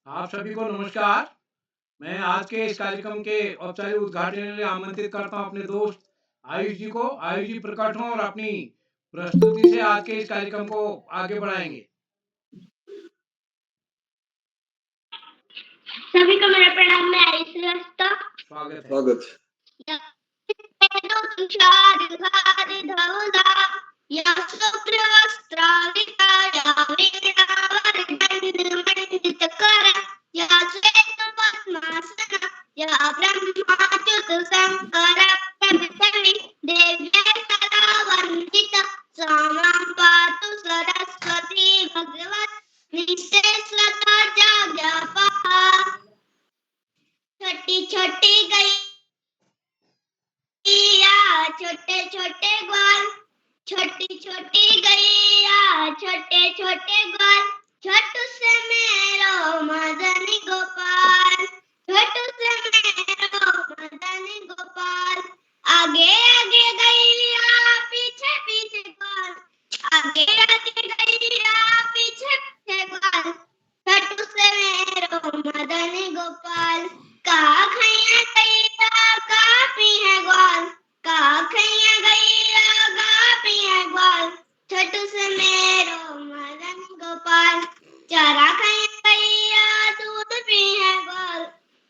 आप सभी को नमस्कार। मैं आज के इस कार्यक्रम के औपचारिक उद्घाटन के लिए आमंत्रित करता हूँ अपने दोस्त आयुष जी को। आयुष जी प्रकट हों और अपनी प्रस्तुति से आज के इस कार्यक्रम को आगे बढ़ाएंगे। सभी को मेरा प्रणाम। मैं आयुष श्रीवास्तव। स्वागत है। स्वागत। पातु सरस्वती भगवत निश्चेश्वता जाग्यापा छोटी छोटी गैया छोटे छोटे ग्वाल, छोटी छोटी गैया छोटे छोटे ग्वाल, छोटू से मेरो मदन गोपाल, छोटू से मेरो मदन गोपाल। आगे आगे गैया पीछे पीछे ग्वाल, आगे आगे गैया पीछे पीछे ग्वाल, छोटू से मेरो मदन गोपाल। का खैया गैया का पिया ग्वाल, का खैया गैया का पिया ग्वाल, छोटू से मेरो मदन गोपाल। चारा खैया गैया दूध पिया ग्वाल,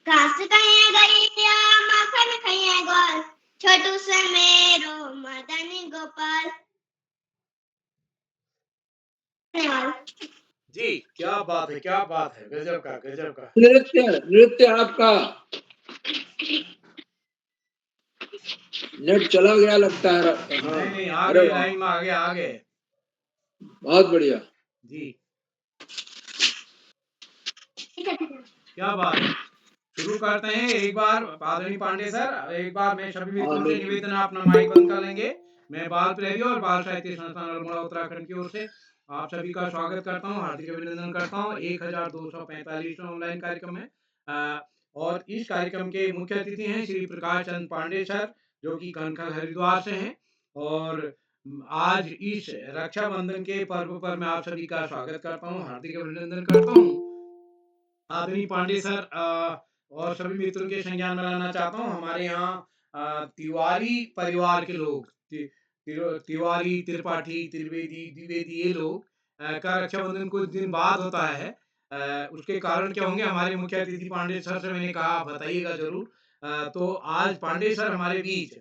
घास खैया गैया माखन खैया ग्वाल, छोटू से मेरो मदन गोपाल। जी क्या बात है, क्या बात है, गजब का, गजब का। नृत्य आपका नेट चला गया लगता है। नहीं आ गए, लाइन में आ गए। बहुत बढ़िया जी, क्या बात है। शुरू करते हैं। एक बार आदरणीय पांडे सर, एक बार मैं सभी मित्रों से निवेदन है, अपना माइक बंद कर लेंगे। मैं बाल प्रेरियों और बाल साहित्य संस्थान अल्मोड़ा उत्तराखंड की ओर से आप सभी का स्वागत करता हूं, हार्दिक अभिनंदन करता हूं। 1245वां ऑनलाइन कार्यक्रम है और इस कार्यक्रम के मुख्य अतिथि हैं श्री प्रकाश चंद पांडे सर, जो कि कनखल हरिद्वार से हैं। और आज इस रक्षाबंधन के पर्व पर मैं आप सभी का स्वागत करता हूं, हार्दिक अभिनंदन करता हूं। आदरणीय पांडे सर और सभी मित्रों के संज्ञान में लाना चाहता हूँ। हमारे यहाँ तिवारी परिवार के लोग, तिवारी, त्रिपाठी, त्रिवेदी, द्विवेदी, ये लोग का रक्षाबंधन कुछ दिन बाद होता है। उसके कारण क्या होंगे, हमारे मुख्य अतिथि पांडे सर से मैंने कहा आप बताइएगा जरूर। तो आज पांडे सर हमारे बीच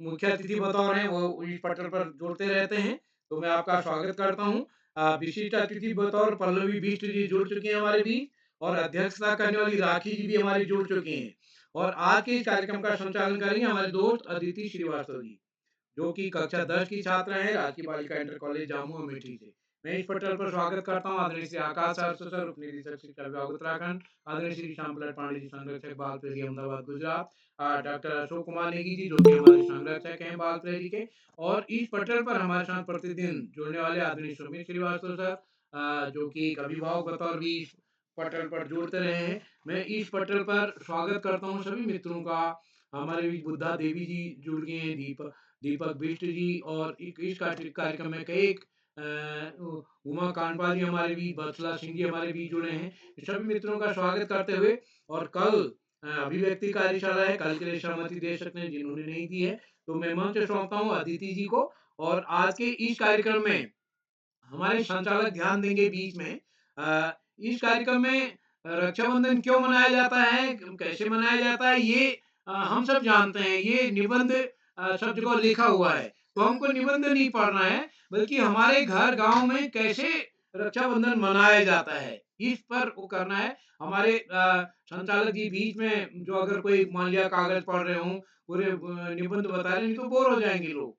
मुख्य अतिथि बतौर हैं, वो इस पटल पर जुड़ते रहते हैं। तो मैं आपका स्वागत करता हूँ। विशिष्ट अतिथि बतौर पल्लवी बिष्ट जी जुड़ चुके हैं हमारे बीच, और अध्यक्षता करने वाली राखी जी भी हमारी जुड़ चुकी हैं। और आज के इस कार्यक्रम का संचालन करेंगे हमारे दोस्त अदिति श्रीवास्तव जी, जो कि कक्षा 10 की छात्रा है राजकीय बालिका इंटर कॉलेज जामू अमेठी से। मैं इस पटल पर स्वागत करता हूँ आदरणीय श्री आकाश सर, उप निदेशक शिक्षा विभाग उत्तराखंड, आदरणीय श्री श्याम प्रसाद पांडे जी, संरक्षक बाल प्रेरी अहमदाबाद गुजरात, डॉक्टर अशोक कुमार नेगी जी, जो कि हमारे संरक्षक हैं बाल प्रेरी के। और इस पटल पर हमारे साथ प्रतिदिन जुड़ने वाले आदरणीय सुमित श्रीवास्तव सर, जो कि एक अभिभावक बतौर भी इस पटल पर जुड़ते रहे हैं। मैं इस पटल पर स्वागत करता हूँ सभी मित्रों का। हमारे बीच बुद्धा देवी जी जुड़ गए हैं, दीपक बिष्ट जी, और इस कार्यक्रम में कई उमा कांडपा जी हमारे बीच, बत्सला सिंह जी हमारे बीच जुड़े हैं। सभी मित्रों का स्वागत करते हुए, और कल अभिव्यक्ति कार्यशाला है, कल के लिए सहमति दे सकते हैं जिन्होंने नहीं दी है, तो मैं मंच सौंपता हूँ अदिति जी को। और आज के इस कार्यक्रम में हमारे संचालक ध्यान देंगे बीच में इस कार्यक्रम में रक्षाबंधन क्यों मनाया जाता है, कैसे मनाया जाता है, ये हम सब जानते हैं। ये निबंध सब जगह लिखा हुआ है, तो हमको निबंध नहीं पढ़ना है, बल्कि हमारे घर गांव में कैसे रक्षाबंधन मनाया जाता है इस पर वो करना है। हमारे संचालक जी बीच में जो अगर कोई मान लिया कागज पढ़ रहे हों, पूरे निबंध बता रहे, नहीं तो बोर हो जाएंगे लोग।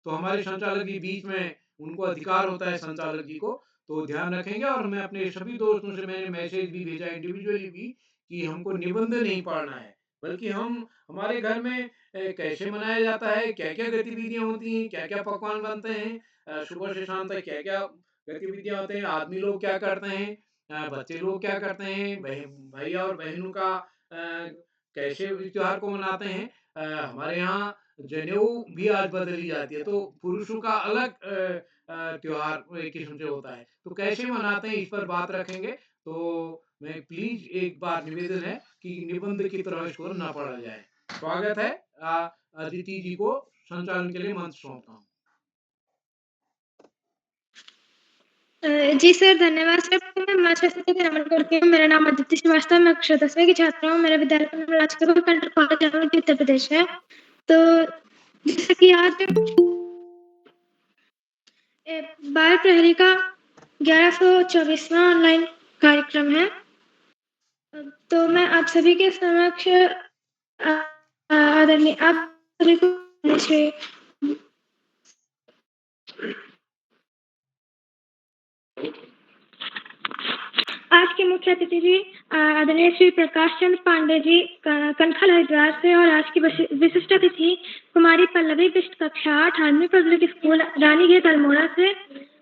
तो हमारे संचालक जी बीच में, उनको अधिकार होता है संचालक जी को, तो ध्यान रखेंगे। और मैं अपने सभी दोस्तों से मैंने मैसेज भी भेजा इंडिविजुअली भी, कि हमको निबंध नहीं पढ़ना है, बल्कि हम हमारे घर में कैसे मनाया जाता है, क्या क्या गतिविधियां होती हैं, क्या क्या पकवान बनते हैं, सुबह से शाम तक क्या क्या गतिविधियां होते हैं, आदमी लोग क्या करते हैं, बच्चे लोग क्या करते हैं, भाई और बहनों का कैसे इस त्योहार को मनाते हैं। हमारे यहाँ जनेऊ भी आज बदली जाती है, तो पुरुषों का अलग त्योहार एक किस्म से होता है। तो कैसे मनाते हैं इस पर बात रखेंगे, तो मैं प्लीज़ एक बार निवेदन है कि निबंध की तरह इसको ना पढ़ा जाए। स्वागत है अदिति जी को संचालन के लिए मंच सौंपता हूँ। जी सर, धन्यवाद सर। तो मैं मंच पे नमन करती हूँ। मेरा नाम अदिति श्रीवास्तव, मैं कक्षा 10वीं की छात्रा हूँ। मेरा विद्यालय का नाम राजकमल कंटर कॉलेज जबलपुर, उत्तर प्रदेश है। तो जैसे कि आज बाल प्रहरी का 1124वां ऑनलाइन कार्यक्रम है। तो मैं आप सभी के समक्ष आदरणीय आप सभी को श्री आज के मुख्य अतिथि जी आदरणीय श्री प्रकाश चंद्र पांडे जी कनखल हरिद्वार से, और आज की विशिष्ट अतिथि कुमारी पल्लवी बिष्ट कक्षा 8 आर्मी पब्लिक स्कूल रानीगेट अल्मोड़ा से,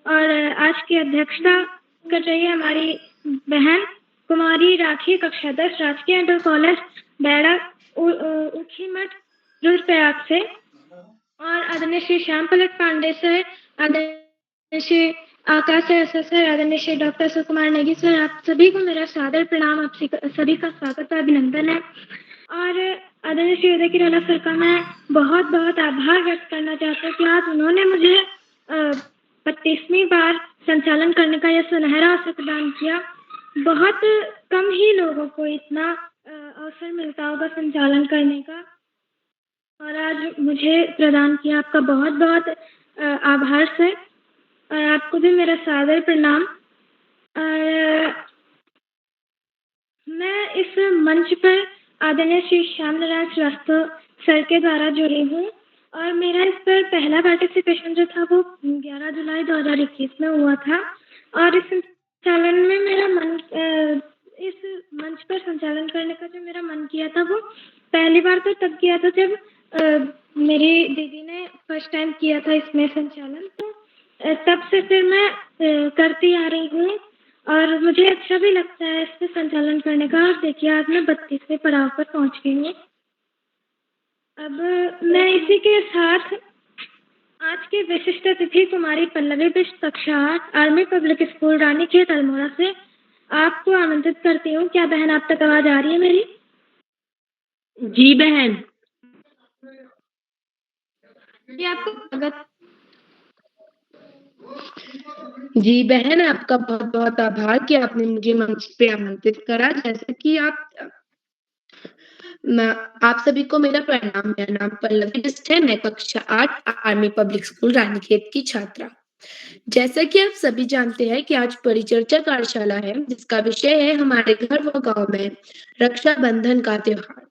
और आज की अध्यक्षता कर रही है हमारी बहन कुमारी राखी कक्षा 10 राजकीय इंटर कॉलेज बैरा उखीमठ रुद्रप्रयाग से, और आदरणीय श्री श्याम पलट पांडे सर, आदरणीय श्री आकाश सर, आदरणीय श्री डॉक्टर सुकुमार नेगी सर, आप सभी को मेरा सादर प्रणाम। आप सभी का स्वागत और अभिनंदन है। और आदरणीय श्री उदय किरोला सर का मैं बहुत बहुत आभार व्यक्त करना चाहती हूँ कि आज उन्होंने मुझे 25वीं बार संचालन करने का यह सुनहरा अवसर प्रदान किया। बहुत कम ही लोगों को इतना अवसर मिलता होगा संचालन करने का, और आज मुझे प्रदान किया। आपका बहुत बहुत आभार सर, और आपको भी मेरा सादर प्रणाम। मैं इस मंच पर आदरणीय श्री श्याम नारायण श्रीवास्तव सर के द्वारा जुड़ी हूँ, और मेरा इस पर पहला पार्टिसिपेशन जो था वो 11 जुलाई 2021 में हुआ था, और इस संचालन में मेरा मन इस मंच पर संचालन करने का जो मेरा मन किया था वो पहली बार तो तब किया था जब मेरी दीदी ने फर्स्ट टाइम किया था इसमें संचालन। तो तब से फिर मैं करती आ रही हूँ, और मुझे अच्छा भी लगता है इसमें संचालन करने का। और देखिए आज मैं 32वें पड़ाव पर पहुँच गई हूँ। अब मैं इसी के साथ आज के विशिष्ट अतिथि कुमारी पल्लवी बिष्ट कक्षा 8 army public school Ranikhet Almora से आपको आमंत्रित करती हूँ। क्या बहन आप तक आवाज आ रही है मेरी? जी बहन। जी आपको स्वागत। जी बहन, आपका बहुत बहुत आभार कि आपने मुझे मंच पे आमंत्रित करा। जैसे कि आप सभी को मेरा प्रणाम। मेरा नाम पल्लवी बिष्ट है, मैं कक्षा 8 आर्मी पब्लिक स्कूल रानीखेत की छात्रा। जैसा कि आप सभी जानते हैं कि आज परिचर्चा कार्यशाला है, जिसका विषय है हमारे घर व गांव में रक्षाबंधन का त्योहार।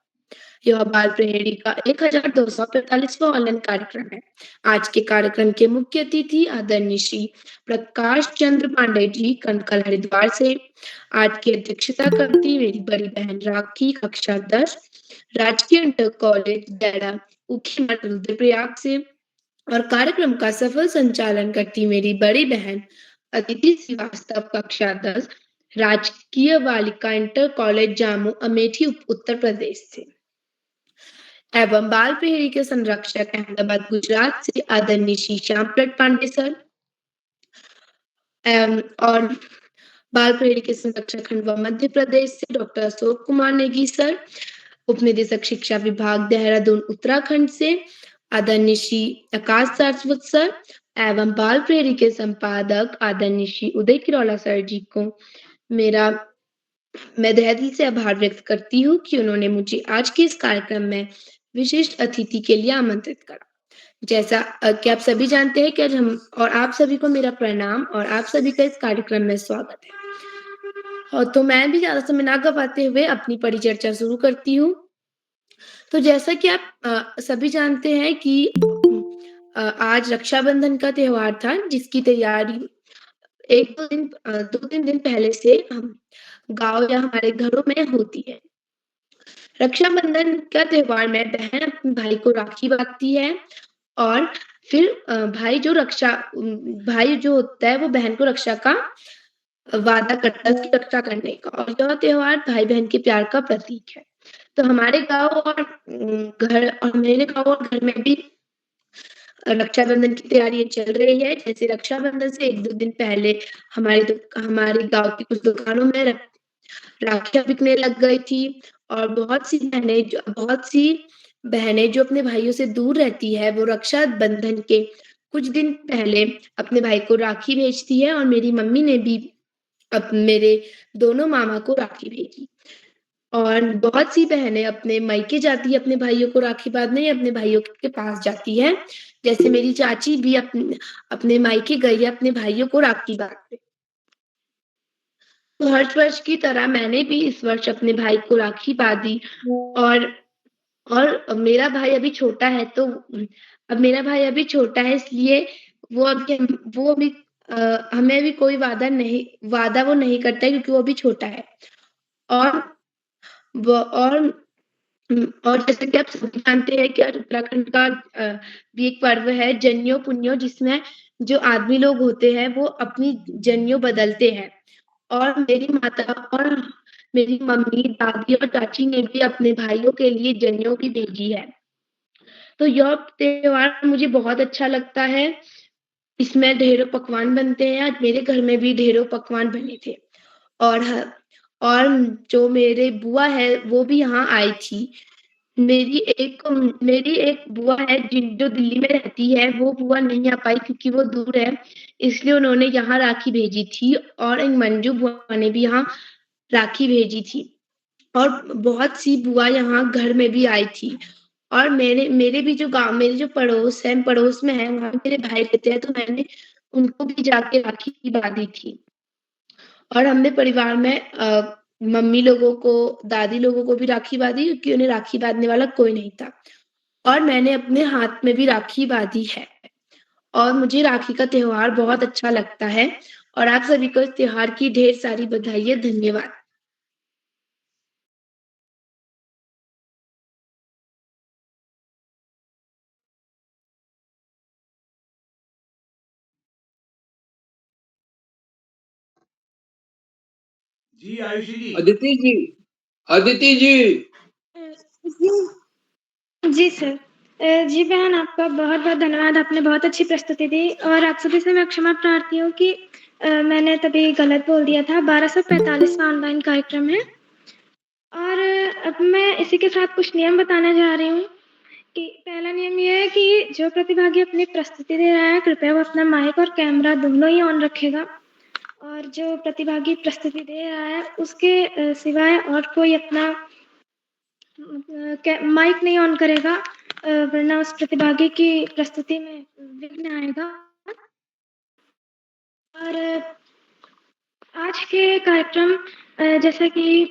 यह बाल प्रहरी का 1245वां ऑनलाइन कार्यक्रम है। आज के कार्यक्रम के मुख्य अतिथि आदरणीय श्री प्रकाश चंद्र पांडे जी कनखल हरिद्वार से। आज की अध्यक्षता करती मेरी बड़ी बहन राखी कक्षा 10 राजकीय इंटर कॉलेज बैरा उखीमठ रुद्रप्रयाग से, और कार्यक्रम का सफल संचालन करती मेरी बड़ी बहन अदिति श्रीवास्तव कक्षा 10 राजकीय बालिका इंटर कॉलेज जामू अमेठी उत्तर प्रदेश से, एवं बाल प्रहरी के संरक्षक अहमदाबाद गुजरात से आदरणीय श्री श्याम पलट पांडे सर, और बाल प्रहरी के संरक्षक खंडवा मध्य प्रदेश से डॉक्टर अशोक कुमार नेगी सर, उपनिदेशक शिक्षा विभाग देहरादून उत्तराखंड से आदरणीय श्री आकाश सारस्वत सर, एवं बाल प्रहरी के संपादक आदरणीय श्री उदय किरोला सर जी को मैं तहे दिल से आभार व्यक्त करती हूँ कि उन्होंने मुझे आज के इस कार्यक्रम में विशिष्ट अतिथि के लिए आमंत्रित करा। जैसा कि आप सभी जानते हैं कि आज आप सभी को मेरा प्रणाम और आप सभी का इस कार्यक्रम में स्वागत है। और तो मैं भी ज्यादा समय ना गवाते हुए अपनी परिचर्चा शुरू करती हूँ। तो जैसा कि आप सभी जानते हैं कि आज रक्षाबंधन का त्योहार था, जिसकी तैयारी 2-3 दिन पहले से हम गाँव या हमारे घरों में होती है। रक्षाबंधन का त्योहार में बहन अपने भाई को राखी बांधती है, और फिर भाई जो होता है वो बहन को रक्षा का वादा करता है, उसकी रक्षा करने का, और यह त्योहार भाई बहन के प्यार का प्रतीक है। तो हमारे गाँव और मेरे गाँव और घर में भी रक्षाबंधन की तैयारियाँ चल रही है। जैसे रक्षाबंधन से 1-2 दिन पहले हमारे गाँव की कुछ दुकानों में राखियाँ बिकने लग गई थी और बहुत सी बहनें जो अपने भाइयों से दूर रहती है, वो रक्षाबंधन के कुछ दिन पहले अपने भाई को राखी भेजती है और मेरी मम्मी ने भी अब मेरे दोनों मामा को राखी भेजी। और बहुत सी बहनें अपने मायके जाती है अपने भाइयों को राखी बाँधने या अपने भाइयों के पास जाती है। जैसे मेरी चाची भी अपने मायके गई है अपने भाइयों को राखी बाँधने। तो हर वर्ष की तरह मैंने भी इस वर्ष अपने भाई को राखी बाँधी और मेरा भाई अभी छोटा है तो अब मेरा भाई अभी छोटा है इसलिए वो अभी हमें भी कोई वादा वो नहीं करता है क्योंकि वो अभी छोटा है। और व और जैसे कि आप सभी जानते हैं कि आज उत्तराखंड का भी एक पर्व है जनेऊ पुन्नियो जिसमें जो आदमी लोग होते हैं वो अपनी जनेऊ बदलते हैं। और मेरी माता और मेरी मम्मी, दादी और चाची ने भी अपने भाइयों के लिए जनेऊ भी भेजी है। तो यह त्योहार मुझे बहुत अच्छा लगता है। इसमें ढेरों पकवान बनते हैं। आज मेरे घर में भी ढेरों पकवान बने थे। और ह और जो मेरे बुआ है वो भी यहाँ आई थी। मेरी एक बुआ है जो दिल्ली में रहती है, वो बुआ नहीं आ पाई क्योंकि वो दूर है, इसलिए उन्होंने यहाँ राखी भेजी थी और एक मंजू बुआ ने भी यहाँ राखी भेजी थी। और बहुत सी बुआ यहाँ घर में भी आई थी। और मेरे भी जो गाँव मेरे जो पड़ोस में है, वहाँ मेरे भाई रहते हैं, तो मैंने उनको भी जाके राखी बाँधी थी। और हमने परिवार में मम्मी लोगों को, दादी लोगों को भी राखी बाँधी क्योंकि उन्हें राखी बाँधने वाला कोई नहीं था। और मैंने अपने हाथ में भी राखी बाँधी है। और मुझे राखी का त्योहार बहुत अच्छा लगता है और आप सभी को इस त्योहार की ढेर सारी बधाइयाँ। धन्यवाद। जी, आयुषी जी। अदिति जी, अदिति जी। जी सर। जी बहन, आपका बहुत-बहुत धन्यवाद। आपने बहुत अच्छी प्रस्तुति दी और आप सभी से मैं क्षमा प्रार्थी हूँ कि मैंने तभी गलत बोल दिया था। 1245वाँ ऑनलाइन कार्यक्रम है। और अब मैं इसी के साथ कुछ नियम बताने जा रही हूँ कि पहला नियम ये है कि जो प्रतिभागी अपनी प्रस्तुति दे रहा है, कृपया वो अपना माइक और कैमरा दोनों ही ऑन रखेगा। और जो प्रतिभागी प्रस्तुति दे रहा है, उसके सिवाय और कोई अपना माइक नहीं ऑन करेगा, वरना उस प्रतिभागी की प्रस्तुति में विघ्न आएगा। और आज के कार्यक्रम जैसा कि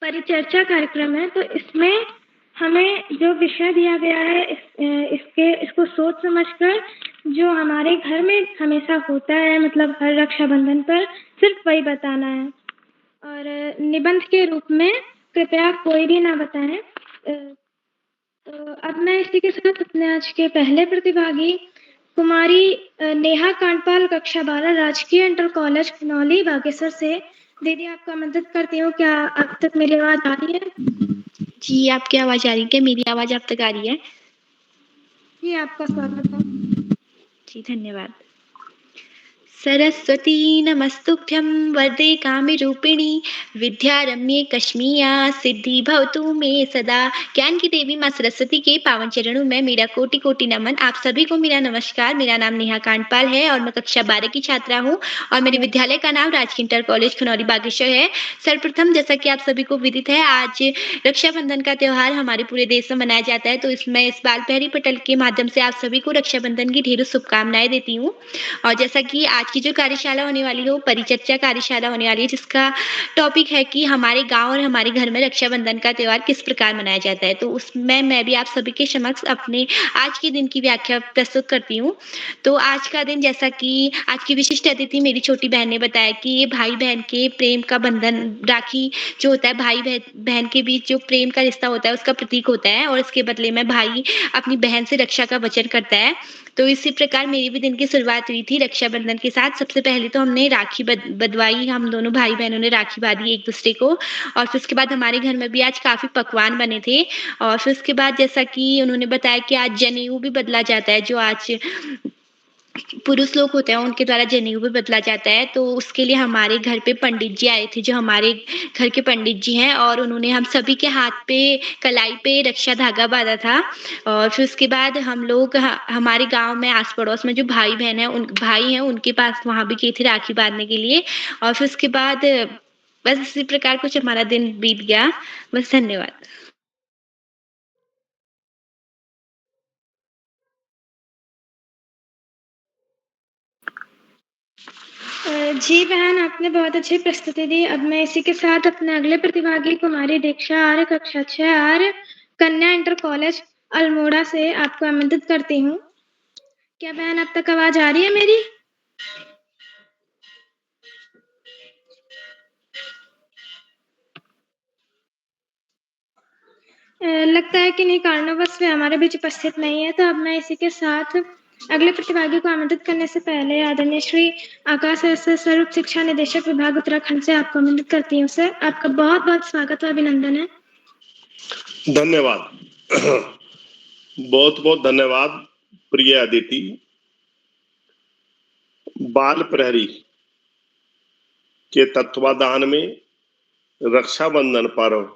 परिचर्चा कार्यक्रम है, तो इसमें हमें जो विषय दिया गया है इसको सोच समझकर जो हमारे घर में हमेशा होता है, मतलब हर रक्षाबंधन पर सिर्फ वही बताना है। और निबंध के रूप में कृपया कोई भी ना बताएं। तो अब मैं इसी के साथ अपने आज के पहले प्रतिभागी कुमारी नेहा कांडपाल, कक्षा 12, राजकीय इंटर कॉलेज खनौली, बागेश्वर से। दीदी, आपका आमंत्रित करती हूँ। क्या अब तक मेरी आवाज आ रही है? जी, आपकी आवाज आ रही है। क्या मेरी आवाज आप तक आ रही है? जी, आपका स्वागत है। जी, धन्यवाद। सरस्वती नमस्तुभ्यं वरदे कामरूपिणी विद्यारम्ये कश्मीया सिद्धि भवतु मे सदा। ज्ञान की देवी माँ सरस्वती के पावन चरणों में मेरा कोटि कोटि नमन। आप सभी को मेरा नमस्कार। मेरा नाम नेहा कांडपाल है और मैं कक्षा 12 की छात्रा हूँ और मेरे विद्यालय का नाम राजकीय इंटर कॉलेज खनौली बागेश्वर है। सर्वप्रथम, जैसा कि आप सभी को विदित है, आज रक्षाबंधन का त्योहार हमारे पूरे देश में मनाया जाता है, तो इसमें इस बाल पहरी पटल के माध्यम से आप सभी को रक्षाबंधन की ढेरों शुभकामनाएं देती हूँ। और जैसा कि आज की जो कार्यशाला होने वाली है वो परिचर्चा कार्यशाला होने वाली है, जिसका टॉपिक है कि हमारे गांव और हमारे घर में रक्षाबंधन का त्योहार किस प्रकार मनाया जाता है। तो उसमें मैं भी आप सभी के समक्ष अपने आज के दिन की व्याख्या प्रस्तुत करती हूँ। तो आज का दिन, जैसा कि आज की विशिष्ट अतिथि मेरी छोटी बहन ने बताया कि ये भाई बहन के प्रेम का बंधन, राखी जो होता है भाई बहन के बीच जो प्रेम का रिश्ता होता है उसका प्रतीक होता है और इसके बदले में भाई अपनी बहन से रक्षा का वचन करता है। तो इसी प्रकार मेरी भी दिन की शुरुआत हुई थी रक्षाबंधन के साथ। सबसे पहले तो हमने राखी बँधवाई, हम दोनों भाई-बहनों ने राखी बाँधी एक-दूसरे को और फिर उसके बाद हमारे घर में भी आज काफ़ी पकवान बने थे और फिर उसके बाद जैसा कि उन्होंने बताया कि आज जनेऊ भी बदला जाता है, जो आज पुरुष लोग होते हैं उनके द्वारा जनेऊ भी बदला जाता है, तो उसके लिए हमारे घर पे पंडित जी आए थे, जो हमारे घर के पंडित जी हैं और उन्होंने हम सभी के हाथ पे कलाई पे रक्षा धागा बाँधा था और फिर उसके बाद हम लोग हमारे गाँव में आस-पड़ोस में जो भाई-बहन हैं भाई हैं उनके पास वहाँ भी गए थे राखी बाँधने के लिए और फिर उसके बाद बस इसी प्रकार कुछ हमारा दिन बीत गया। बस धन्यवाद। जी बहन, आपने बहुत अच्छी प्रस्तुति दी। अब मैं इसी के साथ अपने अगले प्रतिभागी कुमारी दीक्षा आर्य, कक्षा 6 आर्य, कन्या इंटर कॉलेज अल्मोड़ा से आपको आमंत्रित करती हूँ। क्या बहन अब तक आवाज़ आ रही है मेरी? लगता है कि नहीं कारणवश वे हमारे बीच उपस्थित नहीं है, तो अब मैं इसी के साथ अगले प्रतिभागी को आमंत्रित करने से पहले आदरणीय श्री आकाश ऐसे स्वरूप शिक्षा निदेशक विभाग उत्तराखंड से आपको आमंत्रित करती हूँ। सर, आपका बहुत-बहुत स्वागत और अभिनंदन है। धन्यवाद। बहुत बहुत धन्यवाद प्रिय अदिति। बाल प्रहरी के तत्वाधान में रक्षाबंधन पर्व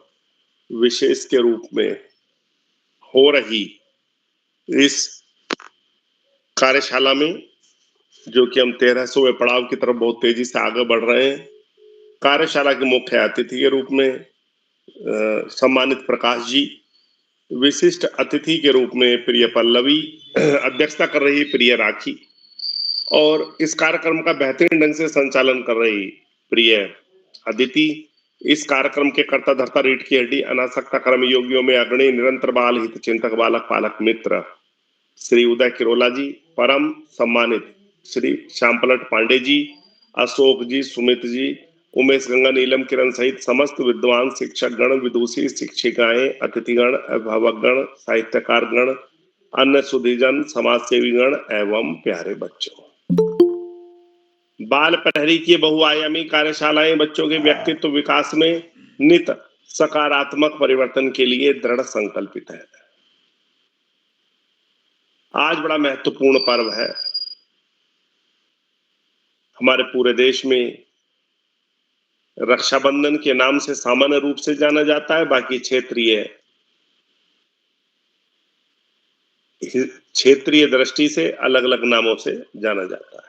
विशेष के रूप में हो रही इस कार्यशाला में, जो कि हम 1300वें पड़ाव की तरफ बहुत तेजी से आगे बढ़ रहे हैं, कार्यशाला के मुख्य अतिथि के रूप में सम्मानित प्रकाश जी, विशिष्ट अतिथि के रूप में प्रिय पल्लवी, अध्यक्षता कर रही प्रिय राखी और इस कार्यक्रम का बेहतरीन ढंग से संचालन कर रही प्रिय अदिति, इस कार्यक्रम के कर्ता धर्ता रीढ़ की हड्डी अनासक्ता कर्म योगियों में अग्रणी निरंतर बाल हित चिंतक बालक पालक मित्र श्री उदय किरोला जी, परम सम्मानित श्री श्यामपलट पांडे जी, अशोक जी, सुमित जी, उमेश गंगा नीलम किरण सहित समस्त विद्वान शिक्षक गण, विदुषी शिक्षिकाएं, अतिथिगण, अभिभावक गण, साहित्यकार गण, अन्य सुधीजन, समाज सेवी गण एवं प्यारे बच्चों। बाल प्रहरी की बहुआयामी कार्यशालाएं बच्चों के व्यक्तित्व विकास में नित सकारात्मक परिवर्तन के लिए दृढ़ संकल्पित है। आज बड़ा महत्वपूर्ण पर्व है। हमारे पूरे देश में रक्षाबंधन के नाम से सामान्य रूप से जाना जाता है, बाकी क्षेत्रीय दृष्टि से अलग अलग नामों से जाना जाता है।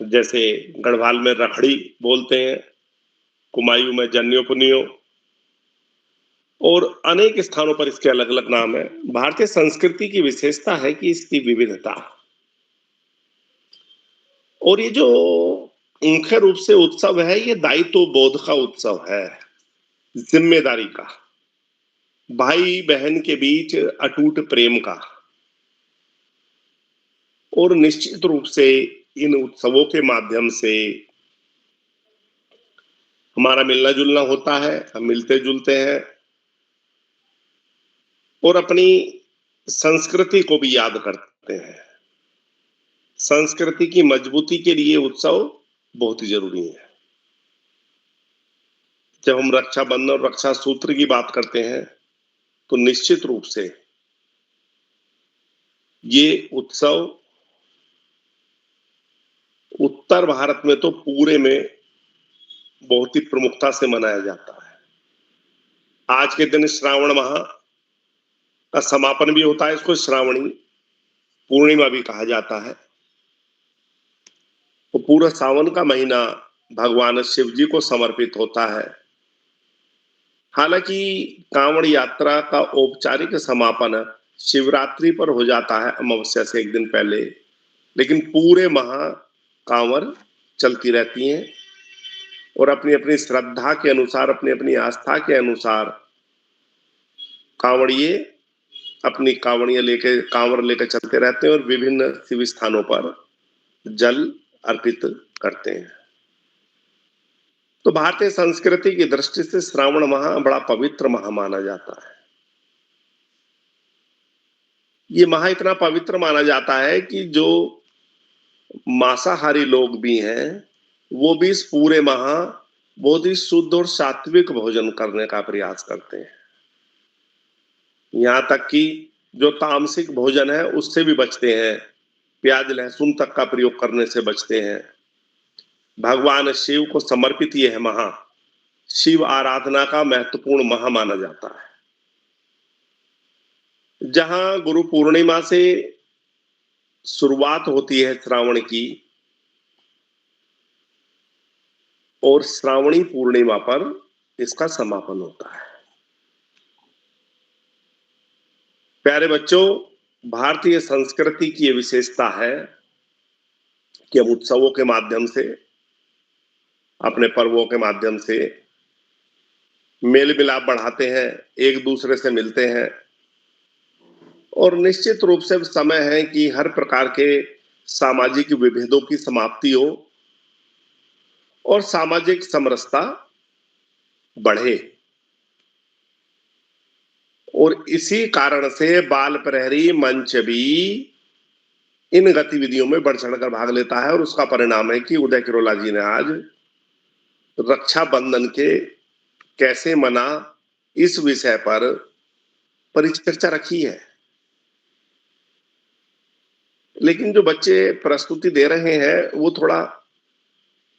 जैसे गढ़वाल में रखड़ी बोलते हैं, कुमायूं में जन्यो पुन्यो और अनेक स्थानों पर इसके अलग अलग नाम है। भारतीय संस्कृति की विशेषता है कि इसकी विविधता, और ये जो मुख्य रूप से उत्सव है, ये दायित्व बोध का उत्सव है, जिम्मेदारी का, भाई बहन के बीच अटूट प्रेम का, और निश्चित रूप से इन उत्सवों के माध्यम से हमारा मिलना जुलना होता है, हम मिलते जुलते हैं और अपनी संस्कृति को भी याद करते हैं। संस्कृति की मजबूती के लिए उत्सव बहुत ही जरूरी है। जब हम रक्षाबंधन और रक्षा सूत्र की बात करते हैं तो निश्चित रूप से ये उत्सव उत्तर भारत में तो पूरे में बहुत ही प्रमुखता से मनाया जाता है। आज के दिन श्रावण माह का समापन भी होता है, इसको श्रावणी पूर्णिमा भी कहा जाता है। तो पूरा सावन का महीना भगवान शिव जी को समर्पित होता है। हालांकि कांवड़ यात्रा का औपचारिक समापन शिवरात्रि पर हो जाता है, अमावस्या से एक दिन पहले, लेकिन पूरे माह कांवड़ चलती रहती हैं और अपनी अपनी श्रद्धा के अनुसार, अपनी अपनी आस्था के अनुसार कांवड़िए अपनी कांवड़ लेकर चलते रहते हैं और विभिन्न शिव स्थानों पर जल अर्पित करते हैं। तो भारतीय संस्कृति की दृष्टि से श्रावण माह बड़ा पवित्र माह माना जाता है। ये माह इतना पवित्र माना जाता है कि जो मांसाहारी लोग भी हैं, वो भी इस पूरे माह बहुत ही शुद्ध और सात्विक भोजन करने का प्रयास करते हैं। यहाँ तक कि जो तामसिक भोजन है उससे भी बचते हैं, प्याज लहसुन तक का प्रयोग करने से बचते हैं। भगवान शिव को समर्पित ये है माह शिव आराधना का महत्वपूर्ण माह माना जाता है। जहां गुरु पूर्णिमा से शुरुआत होती है श्रावण की और श्रावणी पूर्णिमा पर इसका समापन होता है। प्यारे बच्चों, भारतीय संस्कृति की ये विशेषता है कि हम उत्सवों के माध्यम से, अपने पर्वों के माध्यम से मेल मिलाप बढ़ाते हैं, एक दूसरे से मिलते हैं और निश्चित रूप से समय है कि हर प्रकार के सामाजिक विभेदों की समाप्ति हो और सामाजिक समरसता बढ़े। और इसी कारण से बाल प्रहरी मंच भी इन गतिविधियों में बढ़ चढ़कर भाग लेता है और उसका परिणाम है कि उदय किरोला जी ने आज रक्षाबंधन के कैसे मना इस विषय पर परिचर्चा रखी है। लेकिन जो बच्चे प्रस्तुति दे रहे हैं वो थोड़ा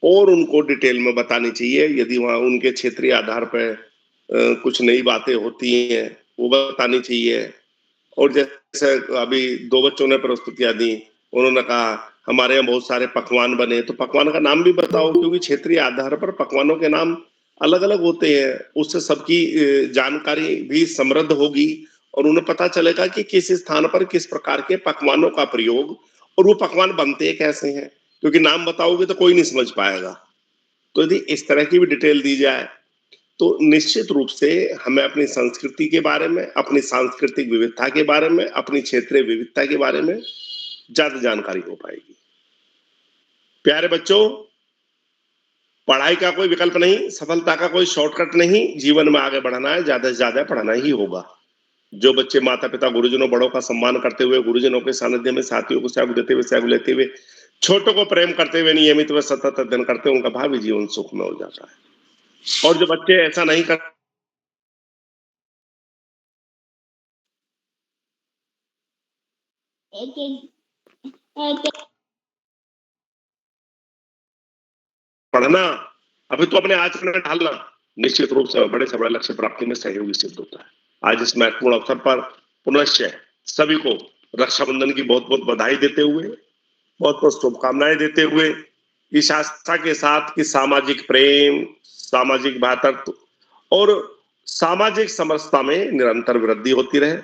और उनको डिटेल में बतानी चाहिए। यदि वहां उनके क्षेत्रीय आधार पर कुछ नई बातें होती हैं वो बतानी चाहिए। और जैसे अभी दो बच्चों ने प्रस्तुतियां दी, उन्होंने कहा हमारे यहाँ बहुत सारे पकवान बने, तो पकवान का नाम भी बताओ, क्योंकि क्षेत्रीय आधार पर पकवानों के नाम अलग अलग होते हैं। उससे सबकी जानकारी भी समृद्ध होगी और उन्हें पता चलेगा कि किस स्थान पर किस प्रकार के पकवानों का प्रयोग और वो पकवान बनते कैसे हैं, क्योंकि नाम बताओगे तो कोई नहीं समझ पाएगा। तो यदि इस तरह की भी डिटेल दी जाए तो निश्चित रूप से हमें अपनी संस्कृति के बारे में, अपनी सांस्कृतिक विविधता के बारे में, अपनी क्षेत्रीय विविधता के बारे में ज्यादा जानकारी हो पाएगी। प्यारे बच्चों, पढ़ाई का कोई विकल्प नहीं, सफलता का कोई शॉर्टकट नहीं। जीवन में आगे बढ़ना है, ज्यादा से ज्यादा पढ़ना ही होगा। जो बच्चे माता पिता गुरुजनों बड़ों का सम्मान करते हुए, गुरुजनों के सानिध्य में साथियों को सहयोग देते हुए, सहयोग लेते हुए, छोटों को प्रेम करते हुए नियमित व सतत अध्ययन करते हुए, उनका भावी जीवन सुख में हो जाता है। और जो बच्चे ऐसा नहीं कर पढ़ना, अभी तो अपने आचरण में ढालना, निश्चित रूप से बड़े लक्ष्य प्राप्ति में सहयोगी सिद्ध होता है। आज इस महत्वपूर्ण अवसर पर पुनश्च सभी को रक्षाबंधन की बहुत बहुत बधाई देते हुए, बहुत बहुत शुभकामनाएं देते हुए, इस आशा के साथ कि सामाजिक प्रेम, सामाजिक भातृत्व और सामाजिक समरसता में निरंतर वृद्धि होती रहे।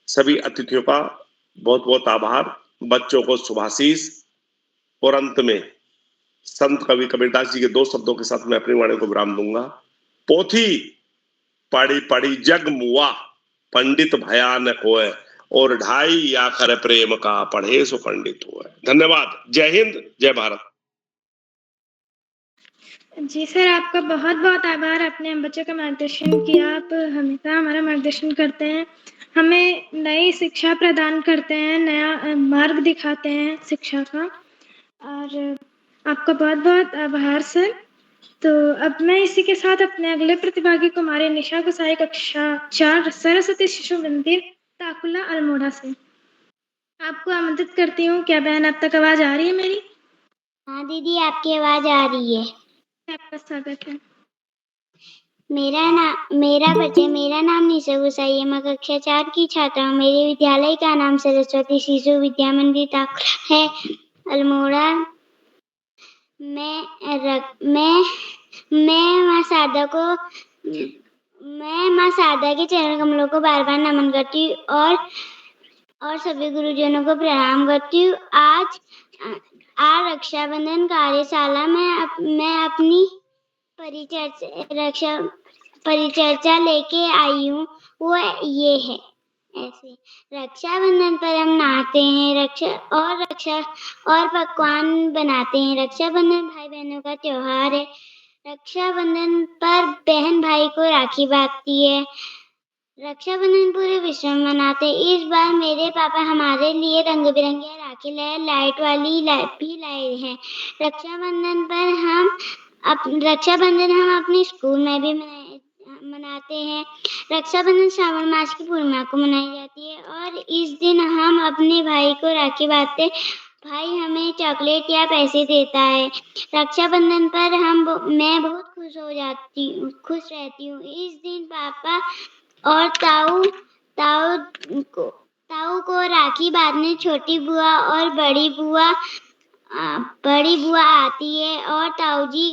सभी अतिथियों का बहुत बहुत आभार, बच्चों को शुभाशीष और अंत में संत कवि कबीरदास जी के दो शब्दों के साथ मैं अपनी वाणी को विराम दूंगा। पोथी पढ़ी पढ़ी जग मुआ, पंडित भयानक होए, और ढाई या कर प्रेम का पढ़े सो पंडित होए। धन्यवाद। जय हिंद, जय भारत। जी सर, आपका बहुत बहुत आभार। आपने हम बच्चों का मार्गदर्शन किया। आप हमेशा हमारा मार्गदर्शन करते हैं, हमें नई शिक्षा प्रदान करते हैं, नया मार्ग दिखाते हैं शिक्षा का, और आपका बहुत बहुत आभार सर। तो अब मैं इसी के साथ अपने अगले प्रतिभागी कुमारी निशा गुसाई, कक्षा 4, सरस्वती शिशु मंदिर, ताकुला अल्मोड़ा से आपको आमंत्रित करती हूँ। क्या बहन आप तक आवाज आ रही है मेरी? हाँ दीदी, आपकी आवाज आ रही है। आपका स्वागत है। मेरा नाम निशा गुसाई है। मैं कक्षा 4 की छात्रा हूँ। मेरे विद्यालय का नाम सरस्वती शिशु विद्या मंदिर ताकुला है, अल्मोड़ा। मैं माँ शारदा के चरण कमलों को बार बार नमन करती हूँ और सभी गुरुजनों को प्रणाम करती हूँ। आज रक्षाबंधन कार्यशाला में मैं अपनी परिचर्चा लेके आई हूँ। वो ये है ऐसे। रक्षाबंधन पर हम नहाते हैं, और पकवान बनाते हैं। रक्षाबंधन भाई बहनों का त्योहार है। रक्षाबंधन पर बहन भाई को राखी बांधती है। रक्षाबंधन पूरे विश्व में मनाते हैं। इस बार मेरे पापा हमारे लिए रंग बिरंगे राखी लाइट वाली भी लाए हैं। रक्षाबंधन हम अपने स्कूल में भी मनाते हैं। रक्षाबंधन श्रावण मास की पूर्णिमा को मनाई जाती है और इस दिन हम अपने भाई को राखी बांधते। भाई हमें चॉकलेट या पैसे देता है। रक्षाबंधन पर मैं बहुत खुश रहती हूँ। इस दिन पापा और ताऊ को राखी बांधने छोटी बुआ और बड़ी बुआ आती है और ताऊ जी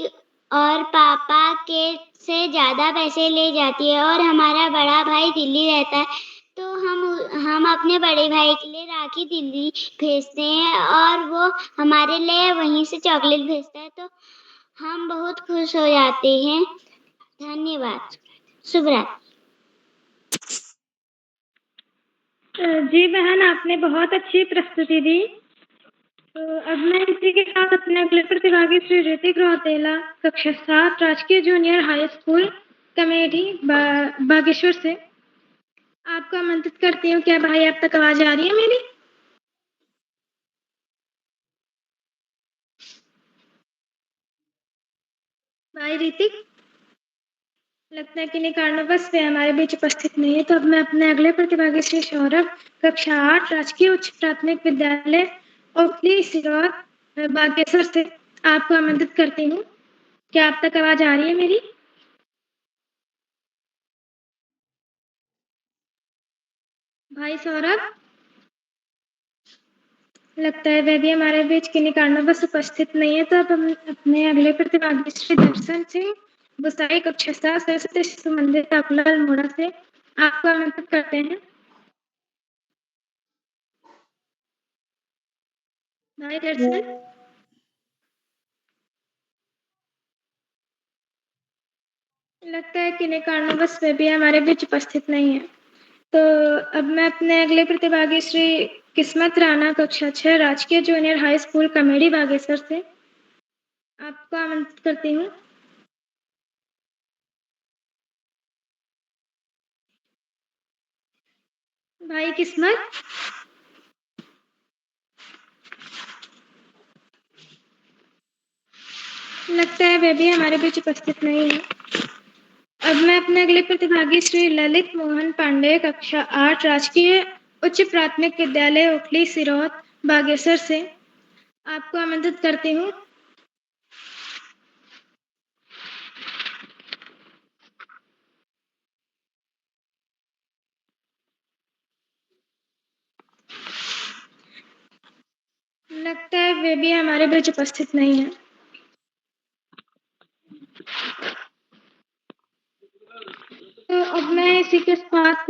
और पापा के से ज्यादा पैसे ले जाती है और हमारा बड़ा भाई दिल्ली रहता है, तो हम अपने बड़े भाई के लिए राखी दिल्ली भेजते हैं और वो हमारे लिए वहीं से चॉकलेट भेजता है, तो हम बहुत खुश हो जाते हैं। धन्यवाद। शुभ रात्रि। जी बहन, आपने बहुत अच्छी प्रस्तुति दी। तो अब मैं इसी के साथ अपने अगले प्रतिभागी श्री ऋतिक रौतेला, कक्षा 7, राजकीय junior high school committee Bageshwar से आपको आमंत्रित करती हूँ। क्या भाई आप तक आवाज आ रही है मेरी? भाई ऋतिक, लगता है किन्हीं कारणवश वे हमारे बीच उपस्थित नहीं है। तो अब मैं अपने अगले प्रतिभागी श्री सौरभ, कक्षा 8, राजकीय उच्च प्राथमिक विद्यालय ओखली सिरौत बागेश्वर से आपको आमंत्रित करती हूँ। क्या आप तक आवाज आ रही है मेरी? भाई सौरभ, लगता है वह भी हमारे बीच किन्हीं कारणवश उपस्थित नहीं है। तो अब हम अपने अगले प्रतिभागी श्री दर्शन सिंह, गुसाई, कक्षा 7, सरस्वती शिशु मंदिर टाकला अल्मोड़ा से आपको आमंत्रित करते हैं। भाई दर्शन, लगता है किन्हीं कारणवश वे भी हमारे बीच उपस्थित नहीं है। तो अब मैं अपने अगले प्रतिभागी श्री किस्मत राणा, कक्षा 6, राजकीय junior high school Kamedi Bageshwar से आपको आमंत्रित करती हूँ। भाई किस्मत, लगता है वे भी हमारे बीच उपस्थित नहीं है। अब मैं अपने अगले प्रतिभागी श्री ललित मोहन पांडे, कक्षा 8, राजकीय उच्च प्राथमिक विद्यालय ओखली सिरौत बागेश्वर से आपको आमंत्रित करती हूँ। लगता है वे भी हमारे बीच उपस्थित नहीं है। तो अब मैं इसी के साथ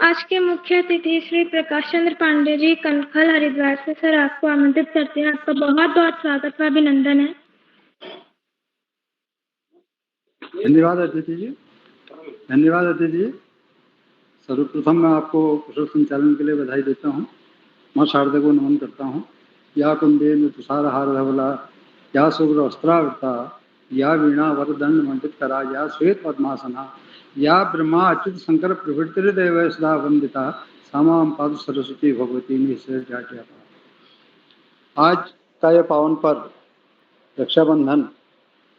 आज के मुख्य अतिथि श्री प्रकाश चंद्र पांडे जी, कनखल, हरिद्वार से सर आपको आमंत्रित करते हैं। आपका बहुत बहुत स्वागत व अभिनंदन है। धन्यवाद अतिथि जी, धन्यवाद अतिथि जी। सर्वप्रथम मैं आपको कुशल संचालन के लिए बधाई देता हूँ। माँ शारदा को नमन करता हूँ। या कुंदे में तुषारहार धवला, या शुभ्र वस्त्रावृता, या वीणा वरदंड मंडित करा, या श्वेत पद्मासना, या ब्रह्मा अच्युत शंकर प्रभृतिर्देव सदा वंदिता, सामाम पाद सरस्वती भगवती निःशेष जाट्या। आज का यह पावन पर्व रक्षाबंधन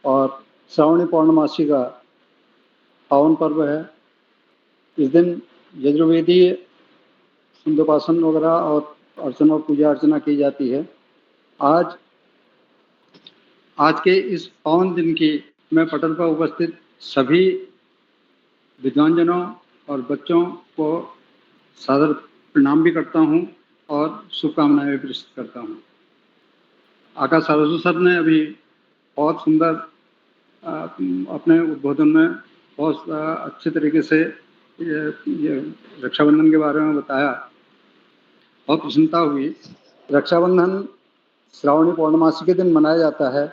और श्रावणी पौर्णमासी का पावन पर्व है। इस दिन यजुर्वेदीय सुंदोपासन वगैरह और अर्चना और पूजा अर्चना की जाती है। आज के इस पावन दिन की मैं पटल पर उपस्थित सभी विद्वानजनों और बच्चों को सादर प्रणाम भी करता हूं और शुभकामनाएं भी प्रेषित करता हूं। आकाश सरस्वती सर ने अभी बहुत सुंदर अपने उद्बोधन में बहुत अच्छे तरीके से ये रक्षाबंधन के बारे में बताया। बहुत प्रसन्नता हुई। रक्षाबंधन श्रावणी पौर्णमासी के दिन मनाया जाता है।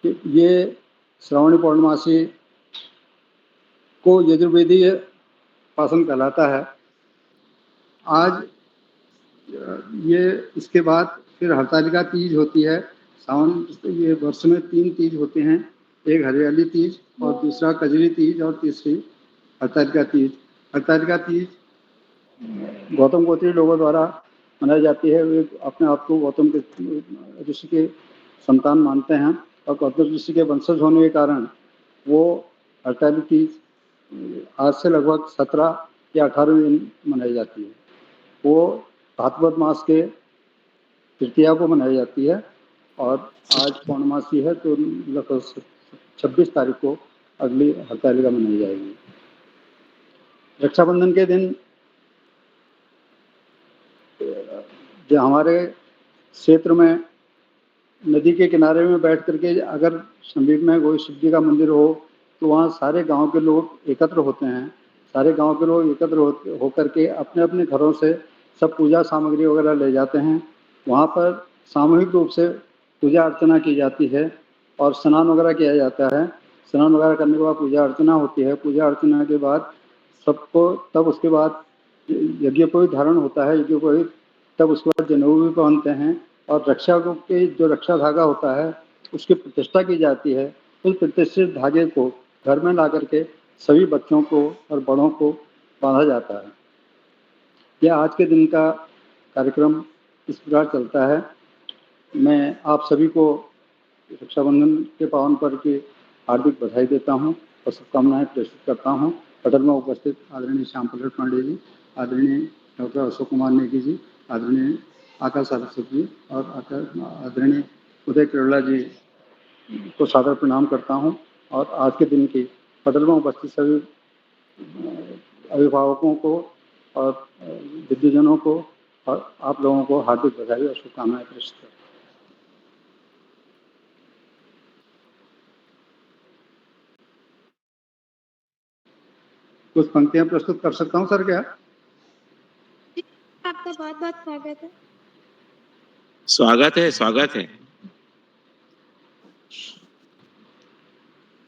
कि ये श्रावणी पौर्णमासी को यजुर्वेदीय पासन कहलाता है। आज ये इसके बाद फिर हरतालिका तीज होती है। सावन ये वर्ष में 3 तीज होते हैं, एक हरियाली तीज और दूसरा कजरी तीज और तीसरी हरतालिका तीज। हरतालिका तीज गौतम गोत्री लोगों द्वारा मनाई जाती है। वे अपने आप को गौतम के ऋषि के संतान मानते हैं और गौतम ऋषि के वंशज होने के कारण वो हरतालिका तीज आज से लगभग 17 या 18 दिन मनाई जाती है। वो भाद्रपद मास के तृतीया को मनाई जाती है और आज पौर्णमासी है तो लगभग 26 तारीख को अगली हरतालिका मनाई जाएगी। रक्षाबंधन के दिन जो हमारे क्षेत्र में नदी के किनारे में बैठ करके अगर समीप में कोई शिव जी का मंदिर हो तो वहाँ सारे गांव के लोग एकत्र होते हैं। सारे गांव के लोग एकत्र होकर के अपने अपने घरों से सब पूजा सामग्री वगैरह ले जाते हैं। वहाँ पर सामूहिक रूप से पूजा अर्चना की जाती है और स्नान वगैरह किया जाता है। स्नान वगैरह करने के बाद पूजा अर्चना होती है। पूजा अर्चना के बाद सबको तब उसके बाद यज्ञोपवीत धारण होता है। यज्ञोपवीत तब उसके बाद जनेऊ भी पहनते हैं और रक्षा के जो रक्षा धागा होता है उसकी प्रतिष्ठा की जाती है। उस प्रतिष्ठित धागे को घर में ला करके सभी बच्चों को और बड़ों को बांधा जाता है। यह आज के दिन का कार्यक्रम इस प्रकार चलता है। मैं आप सभी को रक्षाबंधन के पावन पर्व की हार्दिक बधाई देता हूँ और शुभकामनाएं प्रेषित करता हूँ। पटल में उपस्थित आदरणीय श्याम प्रसाद पांडे जी, आदरणीय डॉक्टर अशोक कुमार नेगी जी, आदरणीय आकाश सरस्वती जी और आदरणीय उदय केरला जी को सादर प्रणाम करता हूँ और आज के दिन की पटल में उपस्थित सभी अभिभावकों को और विद्याजनों को और आप लोगों को हार्दिक बधाई और शुभकामनाएं प्रेषित करता हूँ। कुछ पंक्तियां प्रस्तुत कर सकता हूं सर क्या? आपका बहुत बहुत स्वागत है। स्वागत है, स्वागत है।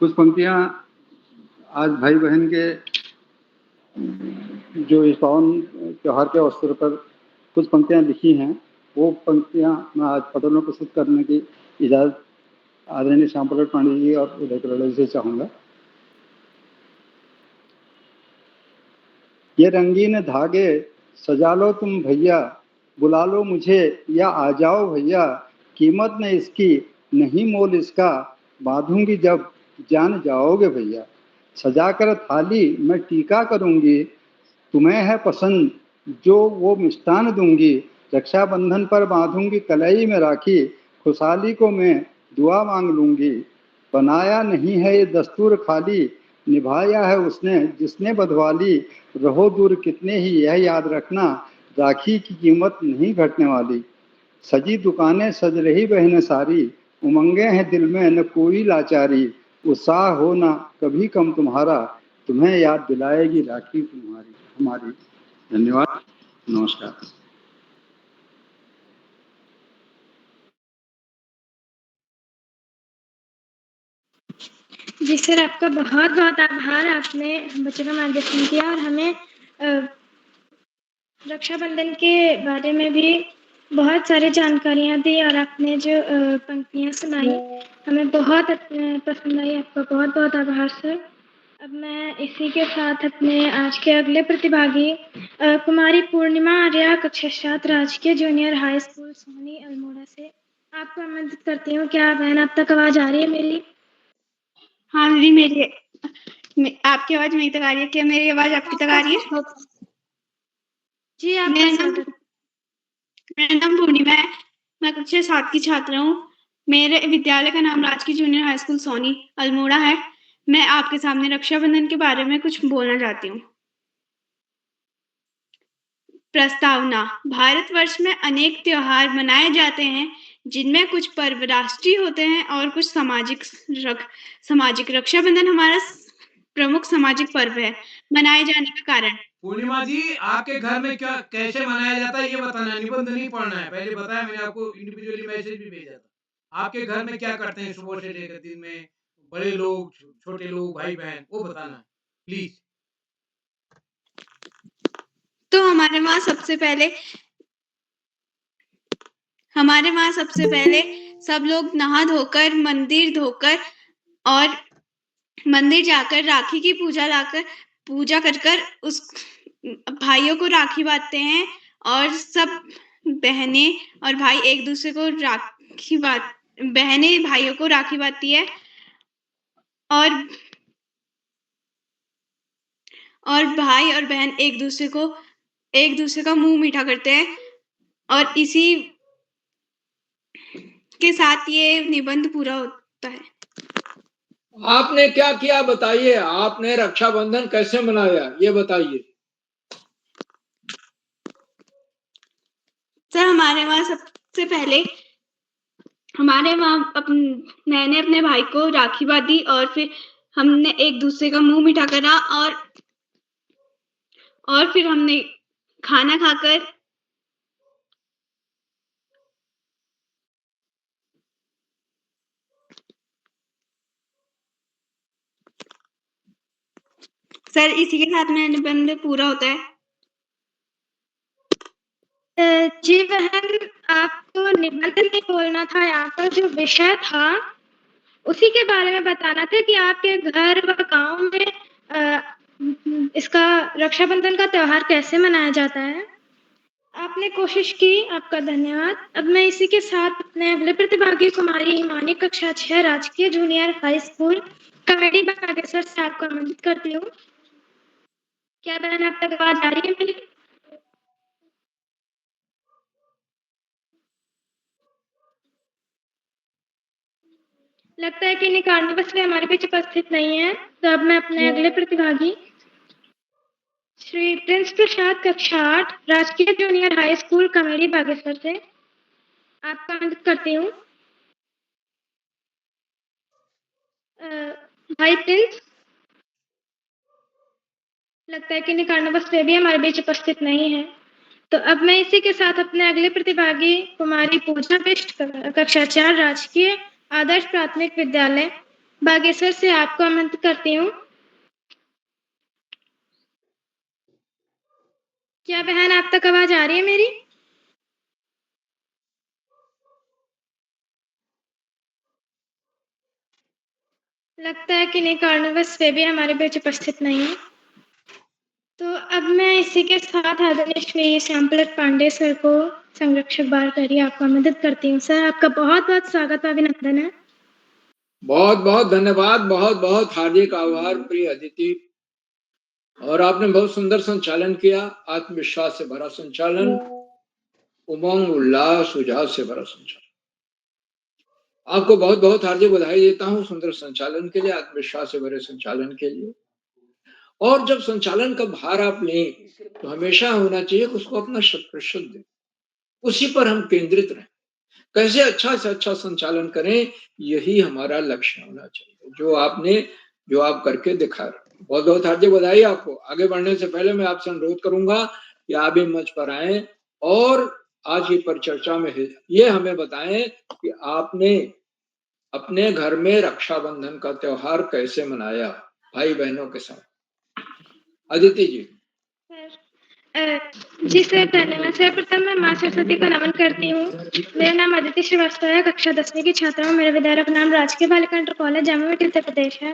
कुछ पंक्तियां आज भाई बहन के जो इस पावन त्योहार के अवसर पर कुछ पंक्तियां लिखी हैं, वो पंक्तियां मैं आज पटल में प्रस्तुत करने की इजाजत आदरणीय श्याम प्रसाद पांडे जी और उदय केरला जी से चाहूंगा। ये रंगीन धागे सजा लो तुम भैया, बुला लो मुझे या आ जाओ भैया, कीमत न इसकी नहीं मोल इसका, बांधूंगी जब जान जाओगे भैया। सजा कर थाली मैं टीका करूंगी, तुम्हें है पसंद जो वो मिष्ठान दूंगी। रक्षाबंधन पर बांधूंगी कलाई में राखी, खुशहाली को मैं दुआ मांग लूंगी। बनाया नहीं है ये दस्तूर खाली, निभाया है उसने जिसने बधवाली। रहो दूर कितने ही यह याद रखना, राखी की कीमत नहीं घटने वाली। सजी दुकानें सज रही बहनें सारी, उमंगे हैं दिल में न कोई लाचारी। उत्साह हो ना कभी कम तुम्हारा, तुम्हें याद दिलाएगी राखी तुम्हारी हमारी। धन्यवाद, नमस्कार। जी सर, आपका बहुत बहुत आभार। आपने बच्चों का मार्गदर्शन किया और हमें रक्षाबंधन के बारे में भी बहुत सारी जानकारियाँ दी और आपने जो पंक्तियाँ सुनाई हमें बहुत पसंद आई। आपका बहुत बहुत आभार सर। अब मैं इसी के साथ अपने आज के अगले प्रतिभागी कुमारी पूर्णिमा आर्या, कक्षा 7, राजकीय junior high school Soni Almora से आपको आमंत्रित करती हूँ। क्या बहन आप तक आवाज आ रही है मेरी? हाँ दीदी, मेरी आपकी आवाज मेरी तक आ रही है। क्या मेरी आवाज आपकी तक आ रही है? जी, मेरा नाम पूर्णिमा है। मैं कक्षा 7 की छात्रा हूँ। मेरे विद्यालय का नाम राजकीय junior high school Soni Almora है। मैं आपके सामने रक्षाबंधन के बारे में कुछ बोलना चाहती हूँ। प्रस्तावना। भारतवर्ष में अनेक त्योहार मनाए जाते हैं, जिनमें कुछ पर्व राष्ट्रीय होते हैं और कुछ सामाजिक। रक्षाबंधन हमारा प्रमुख सामाजिक पर्व है। मनाए जाने का कारण। पूर्णिमा जी, आपके घर में क्या कैसे मनाया जाता है ये बताना है, निबंध नहीं पढ़ना है। पहले बताया, मैंने आपको इंडिविजुअली मैसेज भी भेजा था। आपके घर में क्या करते हैं सुबह से लेकर दिन में, बड़े लोग, छोटे लोग, भाई बहन, वो बताना है प्लीज। तो हमारे वहाँ सबसे पहले सब लोग नहा धोकर मंदिर जाकर राखी की पूजा पूजा कर उस भाइयों को राखी बांधते हैं और सब बहनें और भाई एक दूसरे को बहनें भाइयों को राखी बांधती है और भाई और बहन एक दूसरे का मुंह मीठा करते हैं और इसी के साथ ये निबंध पूरा होता है। आपने क्या किया बताइए, आपने रक्षाबंधन कैसे मनाया ये बताइए। सर हमारे वहाँ सबसे पहले मैंने अपने भाई को राखी बांधी और फिर हमने एक दूसरे का मुंह मीठा करा और फिर हमने खाना खाकर सर इसी के साथ मेरा निबंध पूरा होता है। जी बहन, आपको निबंध नहीं बोलना था, यहाँ पर जो विषय था उसी के बारे में बताना था कि आपके घर व गांव में इसका रक्षाबंधन का त्योहार कैसे मनाया जाता है। आपने कोशिश की, आपका धन्यवाद। अब मैं इसी के साथ अपने अगले प्रतिभागी कुमारी हिमानी कक्षा 6 राजकीय junior high school committee Bageshwar से आपको आमंत्रित करती हूँ। क्या बहन आप तक आवाज आ रही है मेरी? लगता है कि इन्हीं कारणवश वे हमारे बीच उपस्थित नहीं है, तो अब मैं अपने अगले प्रतिभागी श्री प्रिंस प्रसाद कक्षा 8 राजकीय junior high school committee Bageshwar से आपका आमंत्रित करती हूँ। भाई प्रिंस, लगता है कि इन्हीं कारणवश वे भी हमारे बीच उपस्थित नहीं है, तो अब मैं इसी के साथ अपने अगले प्रतिभागी कुमारी पूजा बिष्ट कक्षा 4 राजकीय आदर्श प्राथमिक विद्यालय बागेश्वर से आपको आमंत्रित करती हूँ। क्या बहन आप तक आवाज आ रही है मेरी? लगता है कि इन्हीं कारणवश वे भी हमारे बीच उपस्थित नहीं है, तो अब मैं इसी के साथ आदरणीय श्री श्यामप्रसाद पांडे सर को संरक्षक बाल करिए आपको आमंत्रित करती हूँ। सर आपका बहुत बहुत स्वागत और अभिनंदन है। बहुत बहुत धन्यवाद, बहुत बहुत हार्दिक आभार प्रिय अदिति। और आपने बहुत सुंदर संचालन किया, आत्मविश्वास से भरा संचालन, उमंग उल्लास उजास से भरा संचालन। आपको बहुत बहुत हार्दिक बधाई देता हूँ सुंदर संचालन के लिए, आत्मविश्वास से भरे संचालन के लिए। और जब संचालन का भार आप लें तो हमेशा होना चाहिए कि उसको अपना 100% दें, उसी पर हम केंद्रित रहें, कैसे अच्छा से अच्छा संचालन करें, यही हमारा लक्ष्य होना चाहिए, जो आप करके दिखा रहे। बहुत बहुत हार्दिक बधाई आपको। आगे बढ़ने से पहले मैं आपसे अनुरोध करूंगा कि आप भी मंच पर आए और आज की परिचर्चा में ये हमें बताएं कि आपने अपने घर में रक्षाबंधन का त्योहार कैसे मनाया भाई बहनों के साथ। अदिति जी। जी सर, धन्यवाद। सर्वप्रथम मैं माँ सरस्वती को नमन करती हूँ। मेरा नाम अदिति श्रीवास्तव है, कक्षा 10वीं की छात्रा हूँ। मेरा विद्यालय का नाम राजकीय बालिका इंटर कॉलेज जामा मस्जिद उत्तर प्रदेश है।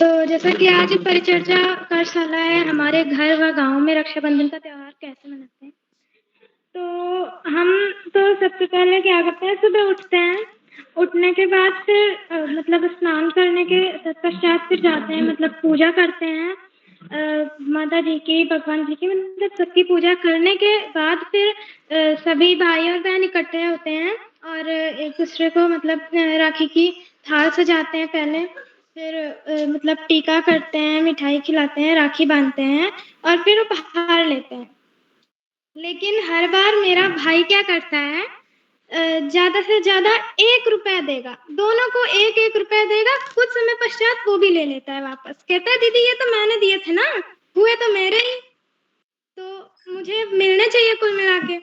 तो जैसा कि आज परिचर्चा कार्यशाला है, हमारे घर व गांव में रक्षाबंधन का त्योहार कैसे मनाते हैं, तो हम तो सबसे पहले क्या करते हैं, सुबह उठते हैं, उठने के बाद फिर मतलब स्नान करने के तत्पश्चात फिर जाते हैं, मतलब पूजा करते हैं माता जी की, भगवान जी की, मतलब सबकी पूजा करने के बाद फिर सभी भाई और बहन इकट्ठे होते हैं और एक दूसरे को मतलब राखी की थाल सजाते हैं पहले, फिर मतलब टीका करते हैं, मिठाई खिलाते हैं, राखी बांधते हैं और फिर उपहार लेते हैं। लेकिन हर बार मेरा भाई क्या करता है, ज्यादा से ज्यादा 1 रुपया देगा, दोनों को 1-1 रुपया देगा, कुछ समय पश्चात वो भी ले लेता है वापस। कहता है दीदी ये तो मैंने दिए थे ना, हुए तो मेरे ही, तो मुझे मिलने चाहिए कुल मिला के।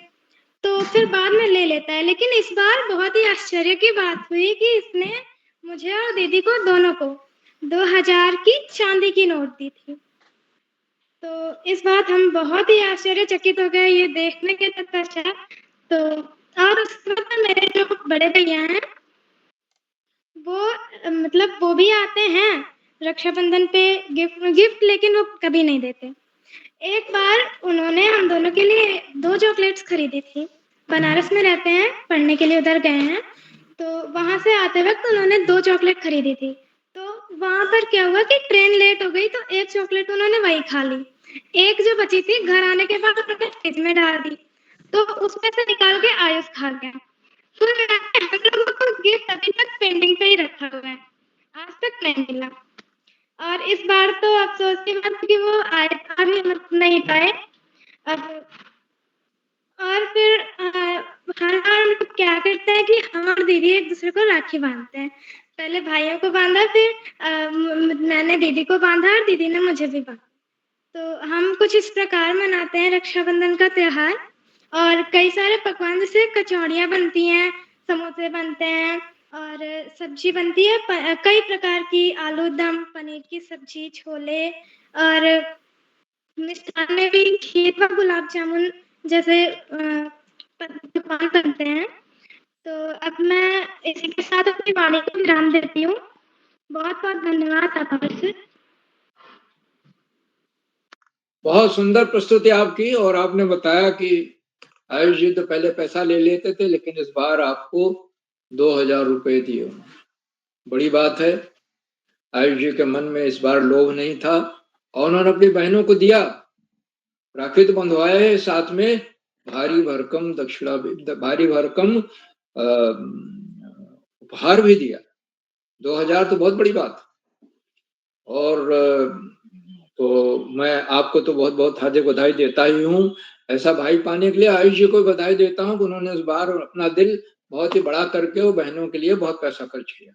तो फिर बाद में ले लेता है। लेकिन इस बार बहुत ही आश्चर्य की बात हुई कि इसने मुझे और दीदी को दोनों को 2000 की चांदी की नोट दी थी। तो इस बात हम बहुत ही आश्चर्यचकित हो गए ये देखने के पश्चात। तो और उसके बाद मेरे जो बड़े भैया हैं वो मतलब वो भी आते हैं, रक्षाबंधन पे गिफ्ट लेकिन वो कभी नहीं देते। एक बार उन्होंने हम दोनों के लिए 2 चॉकलेट्स खरीदी थी। बनारस में रहते हैं, पढ़ने के लिए उधर गए हैं, तो वहाँ से आते वक़्त उन्होंने 2 चॉकलेट खरीदी थी। तो वहाँ पर क्या हुआ कि ट्रेन लेट हो गई तो 1 चॉकलेट उन्होंने वहीं खा ली। एक जो बची थी घर आने के बाद उन्होंने फ्रिज में डाल दी, तो उसमें से निकाल के आयुष खा गया। कुल मिला के हम लोगों को गिफ्ट अभी तक पेंडिंग पे ही रखा हुआ है, आज तक नहीं मिला। और इस बार तो अफ़सोस की बात है कि वो आ भी नहीं पाए। अब और फिर हर बार हम लोग क्या करते हैं कि हम और दीदी एक-दूसरे को राखी बाँधते हैं। पहले भाइयों को बाँधा, फिर मैंने दीदी को बाँधा और दीदी ने मुझे भी बाँधा। तो हम कुछ इस प्रकार मनाते हैं रक्षाबंधन का त्योहार और कई सारे पकवान जैसे कचौड़ियाँ बनती हैं, समोसे बनते हैं और सब्ज़ी बनती है कई प्रकार की आलू दम, पनीर की सब्ज़ी, छोले और मिष्ठान में भी खीर व गुलाब जामुन जैसे पकवान बनते हैं। तो अब मैं इसी के साथ अपनी वाणी को विराम देती हूँ। बहुत-बहुत धन्यवाद आपका से। बहुत सुंदर प्रस्तुति आपकी। और आपने बताया कि आयुष जी तो पहले पैसा ले लेते थे, लेकिन इस बार आपको 2000 रुपए दिए उन्होंने। बड़ी बात है। आयुष जी के मन में इस बार लोभ नहीं था और उन्होंने अपनी बहनों को दिया। राखी तो बंधवाए है, साथ में भारी भरकम दक्षिणा भी, भारी भरकम उपहार भी दिया। 2000 तो बहुत बड़ी बात। और तो मैं आपको तो बहुत बहुत हार्दिक बधाई देता ही हूँ। ऐसा भाई पाने के लिए आयुष जी को बधाई देता हूँ कि उन्होंने इस बार अपना दिल बहुत ही बड़ा करके वो बहनों के लिए बहुत पैसा खर्च किया।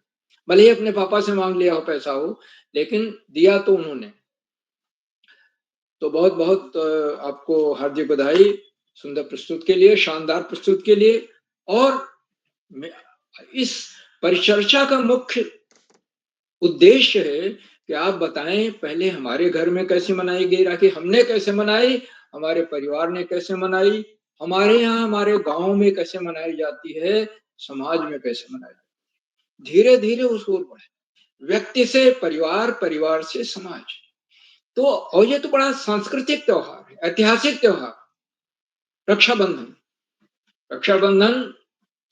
भले ही अपने पापा से मांग लिया हो पैसा हो, लेकिन दिया तो उन्होंने। तो बहुत बहुत आपको हार्दिक बधाई सुंदर प्रस्तुत के लिए, शानदार प्रस्तुत के लिए। और इस परिचर्चा का मुख्य उद्देश्य है कि आप बताएं पहले हमारे घर में कैसे मनाई गई राखी, हमने कैसे मनाई, हमारे परिवार ने कैसे मनाई, हमारे यहाँ हमारे गांव में कैसे मनाई जाती है, समाज में कैसे मनाई जाती है। धीरे धीरे उस ओर बढ़े, व्यक्ति से परिवार, परिवार से समाज। तो और ये तो बड़ा सांस्कृतिक त्योहार है, ऐतिहासिक त्योहार रक्षाबंधन। रक्षाबंधन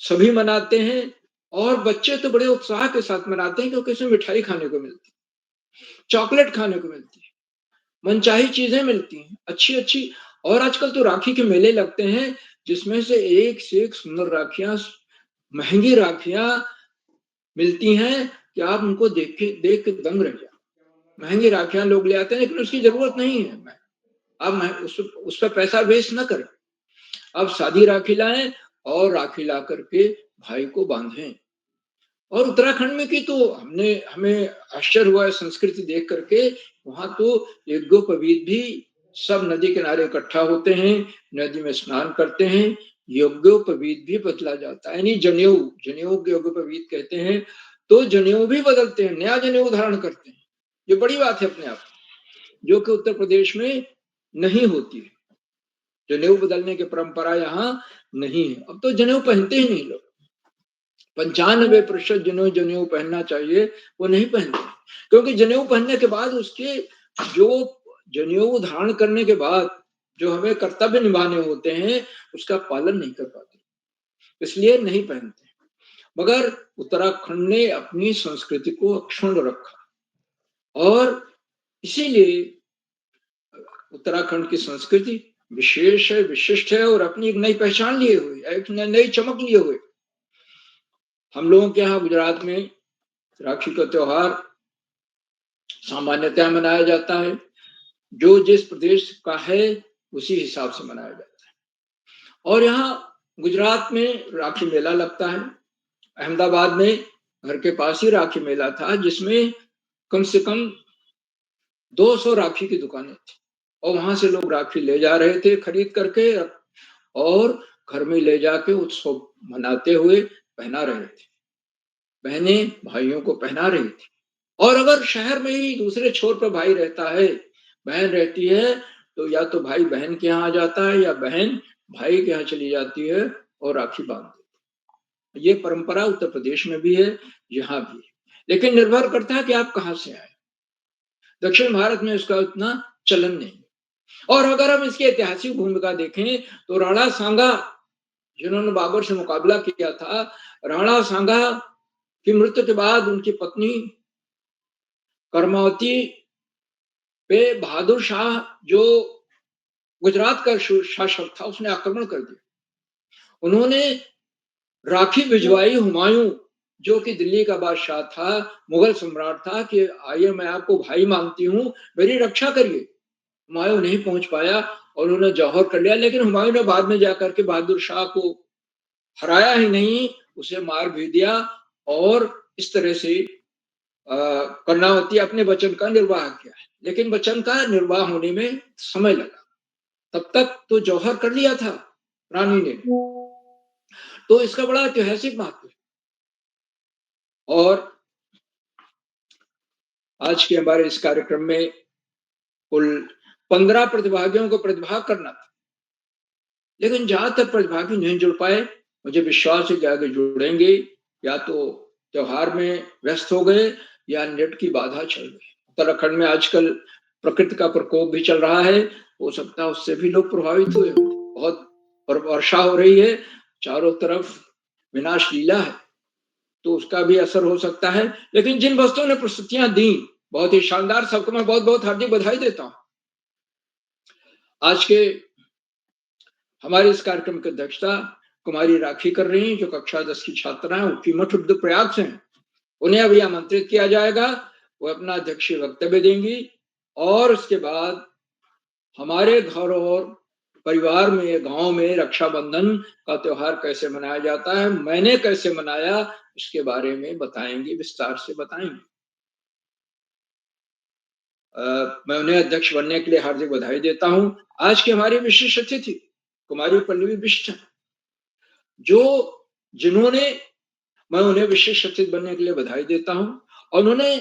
सभी मनाते हैं और बच्चे तो बड़े उत्साह के साथ मनाते हैं क्योंकि इसमें मिठाई खाने को मिलती है, चॉकलेट खाने को मिलती है, मनचाही चीजें मिलती हैं, अच्छी अच्छी। और आजकल तो राखी के मेले लगते हैं जिसमें से एक सुंदर राखियां, महंगी राखियां मिलती हैं कि आप उनको देख के दंग रह जाओ। महंगी राखियां लोग ले आते हैं, लेकिन उसकी जरूरत नहीं है। अब उस पर पैसा वेस्ट न करें। अब सादी राखी लाएं और राखी ला करके भाई को बांधें। और उत्तराखंड में की तो हमें आश्चर्य हुआ है संस्कृति देख करके। वहां तो यज्ञोपवीत भी सब नदी किनारे इकट्ठा होते हैं, नदी में स्नान करते हैं, यज्ञोपवीत भी बदला जाता है, यानी जनेऊ को यज्ञोपवीत कहते हैं। तो जनेऊ भी बदलते हैं, नया जनेऊ धारण करते हैं। ये बड़ी बात है अपने आप, जो कि उत्तर प्रदेश में नहीं होती है। जनेऊ बदलने की परंपरा यहाँ नहीं है। अब तो जनेऊ पहनते ही नहीं लोग। 95% जनेऊ पहनना चाहिए, वो नहीं पहनते, क्योंकि जनेऊ पहनने के बाद उसके जो जनेऊ धारण करने के बाद जो हमें कर्तव्य निभाने होते हैं उसका पालन नहीं कर पाते, इसलिए नहीं पहनते। मगर उत्तराखंड ने अपनी संस्कृति को अक्षुण्ण रखा और इसीलिए उत्तराखंड की संस्कृति विशेष है, विशिष्ट है और अपनी एक नई पहचान लिए हुए, एक नई चमक लिए हुए। हम लोगों के यहाँ गुजरात में राखी का त्योहार सामान्यतः मनाया जाता है, जो जिस प्रदेश का है उसी हिसाब से मनाया जाता है। और यहाँ गुजरात में राखी मेला लगता है। अहमदाबाद में घर के पास ही राखी मेला था, जिसमें कम से कम 200 राखी की दुकानें थी और वहां से लोग राखी ले जा रहे थे खरीद करके और घर में ले जाके उत्सव मनाते हुए पहना रहे थे। बहनें भाइयों को पहना रही थी। और अगर शहर में ही दूसरे छोर पर भाई रहता है, बहन रहती है, तो या तो भाई बहन के यहाँ आ जाता है या बहन भाई के यहाँ चली जाती है और राखी बांध देती है। ये परंपरा उत्तर प्रदेश में भी है, यहाँ भी है, लेकिन निर्भर करता है कि आप कहाँ से आए। दक्षिण भारत में उसका उतना चलन नहीं। और अगर हम इसकी ऐतिहासिक भूमिका देखें तो राणा सांगा जिन्होंने बाबर से मुकाबला किया था, राणा सांगा की मृत्यु के बाद उनकी पत्नी कर्मावती पे बहादुर शाह जो गुजरात का शासक था उसने आक्रमण कर दिया। उन्होंने राखी भिजवाई हुमायूं जो कि दिल्ली का बादशाह था, मुगल सम्राट था, कि आइए मैं आपको भाई मानती हूँ, मेरी रक्षा करिए। हुमायूं नहीं पहुंच पाया और उन्होंने जौहर कर लिया, लेकिन हुमायूं ने बाद में जाकर के बहादुर शाह को हराया ही नहीं, उसे मार भी दिया और इस तरह से कर्णावती अपने वचन का निर्वाह किया। लेकिन वचन का निर्वाह होने में समय लगा, तब तक तो जौहर कर लिया था रानी ने। तो इसका बड़ा ऐतिहासिक महत्व है। और आज के हमारे इस कार्यक्रम में कुल 15 प्रतिभागियों को प्रतिभाग करना था, लेकिन जहां तक प्रतिभागी नहीं जुड़ पाए, मुझे विश्वास है कि आगे जुड़ेंगे, या तो त्योहार में व्यस्त हो गए या नेट की बाधा चल गई। उत्तराखंड में आजकल प्रकृति का प्रकोप भी चल रहा है, हो सकता है उससे भी लोग प्रभावित हुए। बहुत वर्षा हो रही है, चारों तरफ विनाश लीला है, तो उसका भी असर हो सकता है। लेकिन जिन वस्तुओं ने प्रस्तुतियां दी बहुत ही शानदार, सबको मैं बहुत बहुत हार्दिक बधाई देता हूं। आज के हमारे इस कार्यक्रम की अध्यक्षता कुमारी राखी कर रही हैं, जो कक्षा 10 की छात्रा हैं, ऊखीमठ रुद्रप्रयाग से हैं। उन्हें अभी आमंत्रित किया जाएगा, वो अपना अध्यक्षीय वक्तव्य देंगी और उसके बाद हमारे घर और परिवार में, गांव में रक्षाबंधन का त्योहार कैसे मनाया जाता है, मैंने कैसे मनाया, इसके बारे में बताएंगी, विस्तार से बताएंगे। मैं उन्हें अध्यक्ष बनने के लिए हार्दिक बधाई देता हूं। आज की हमारी विशेष अतिथि कुमारी पल्लवी बिष्ट, जो जिन्होंने, मैं उन्हें विशेष अतिथि बनने के लिए बधाई देता हूं, और उन्होंने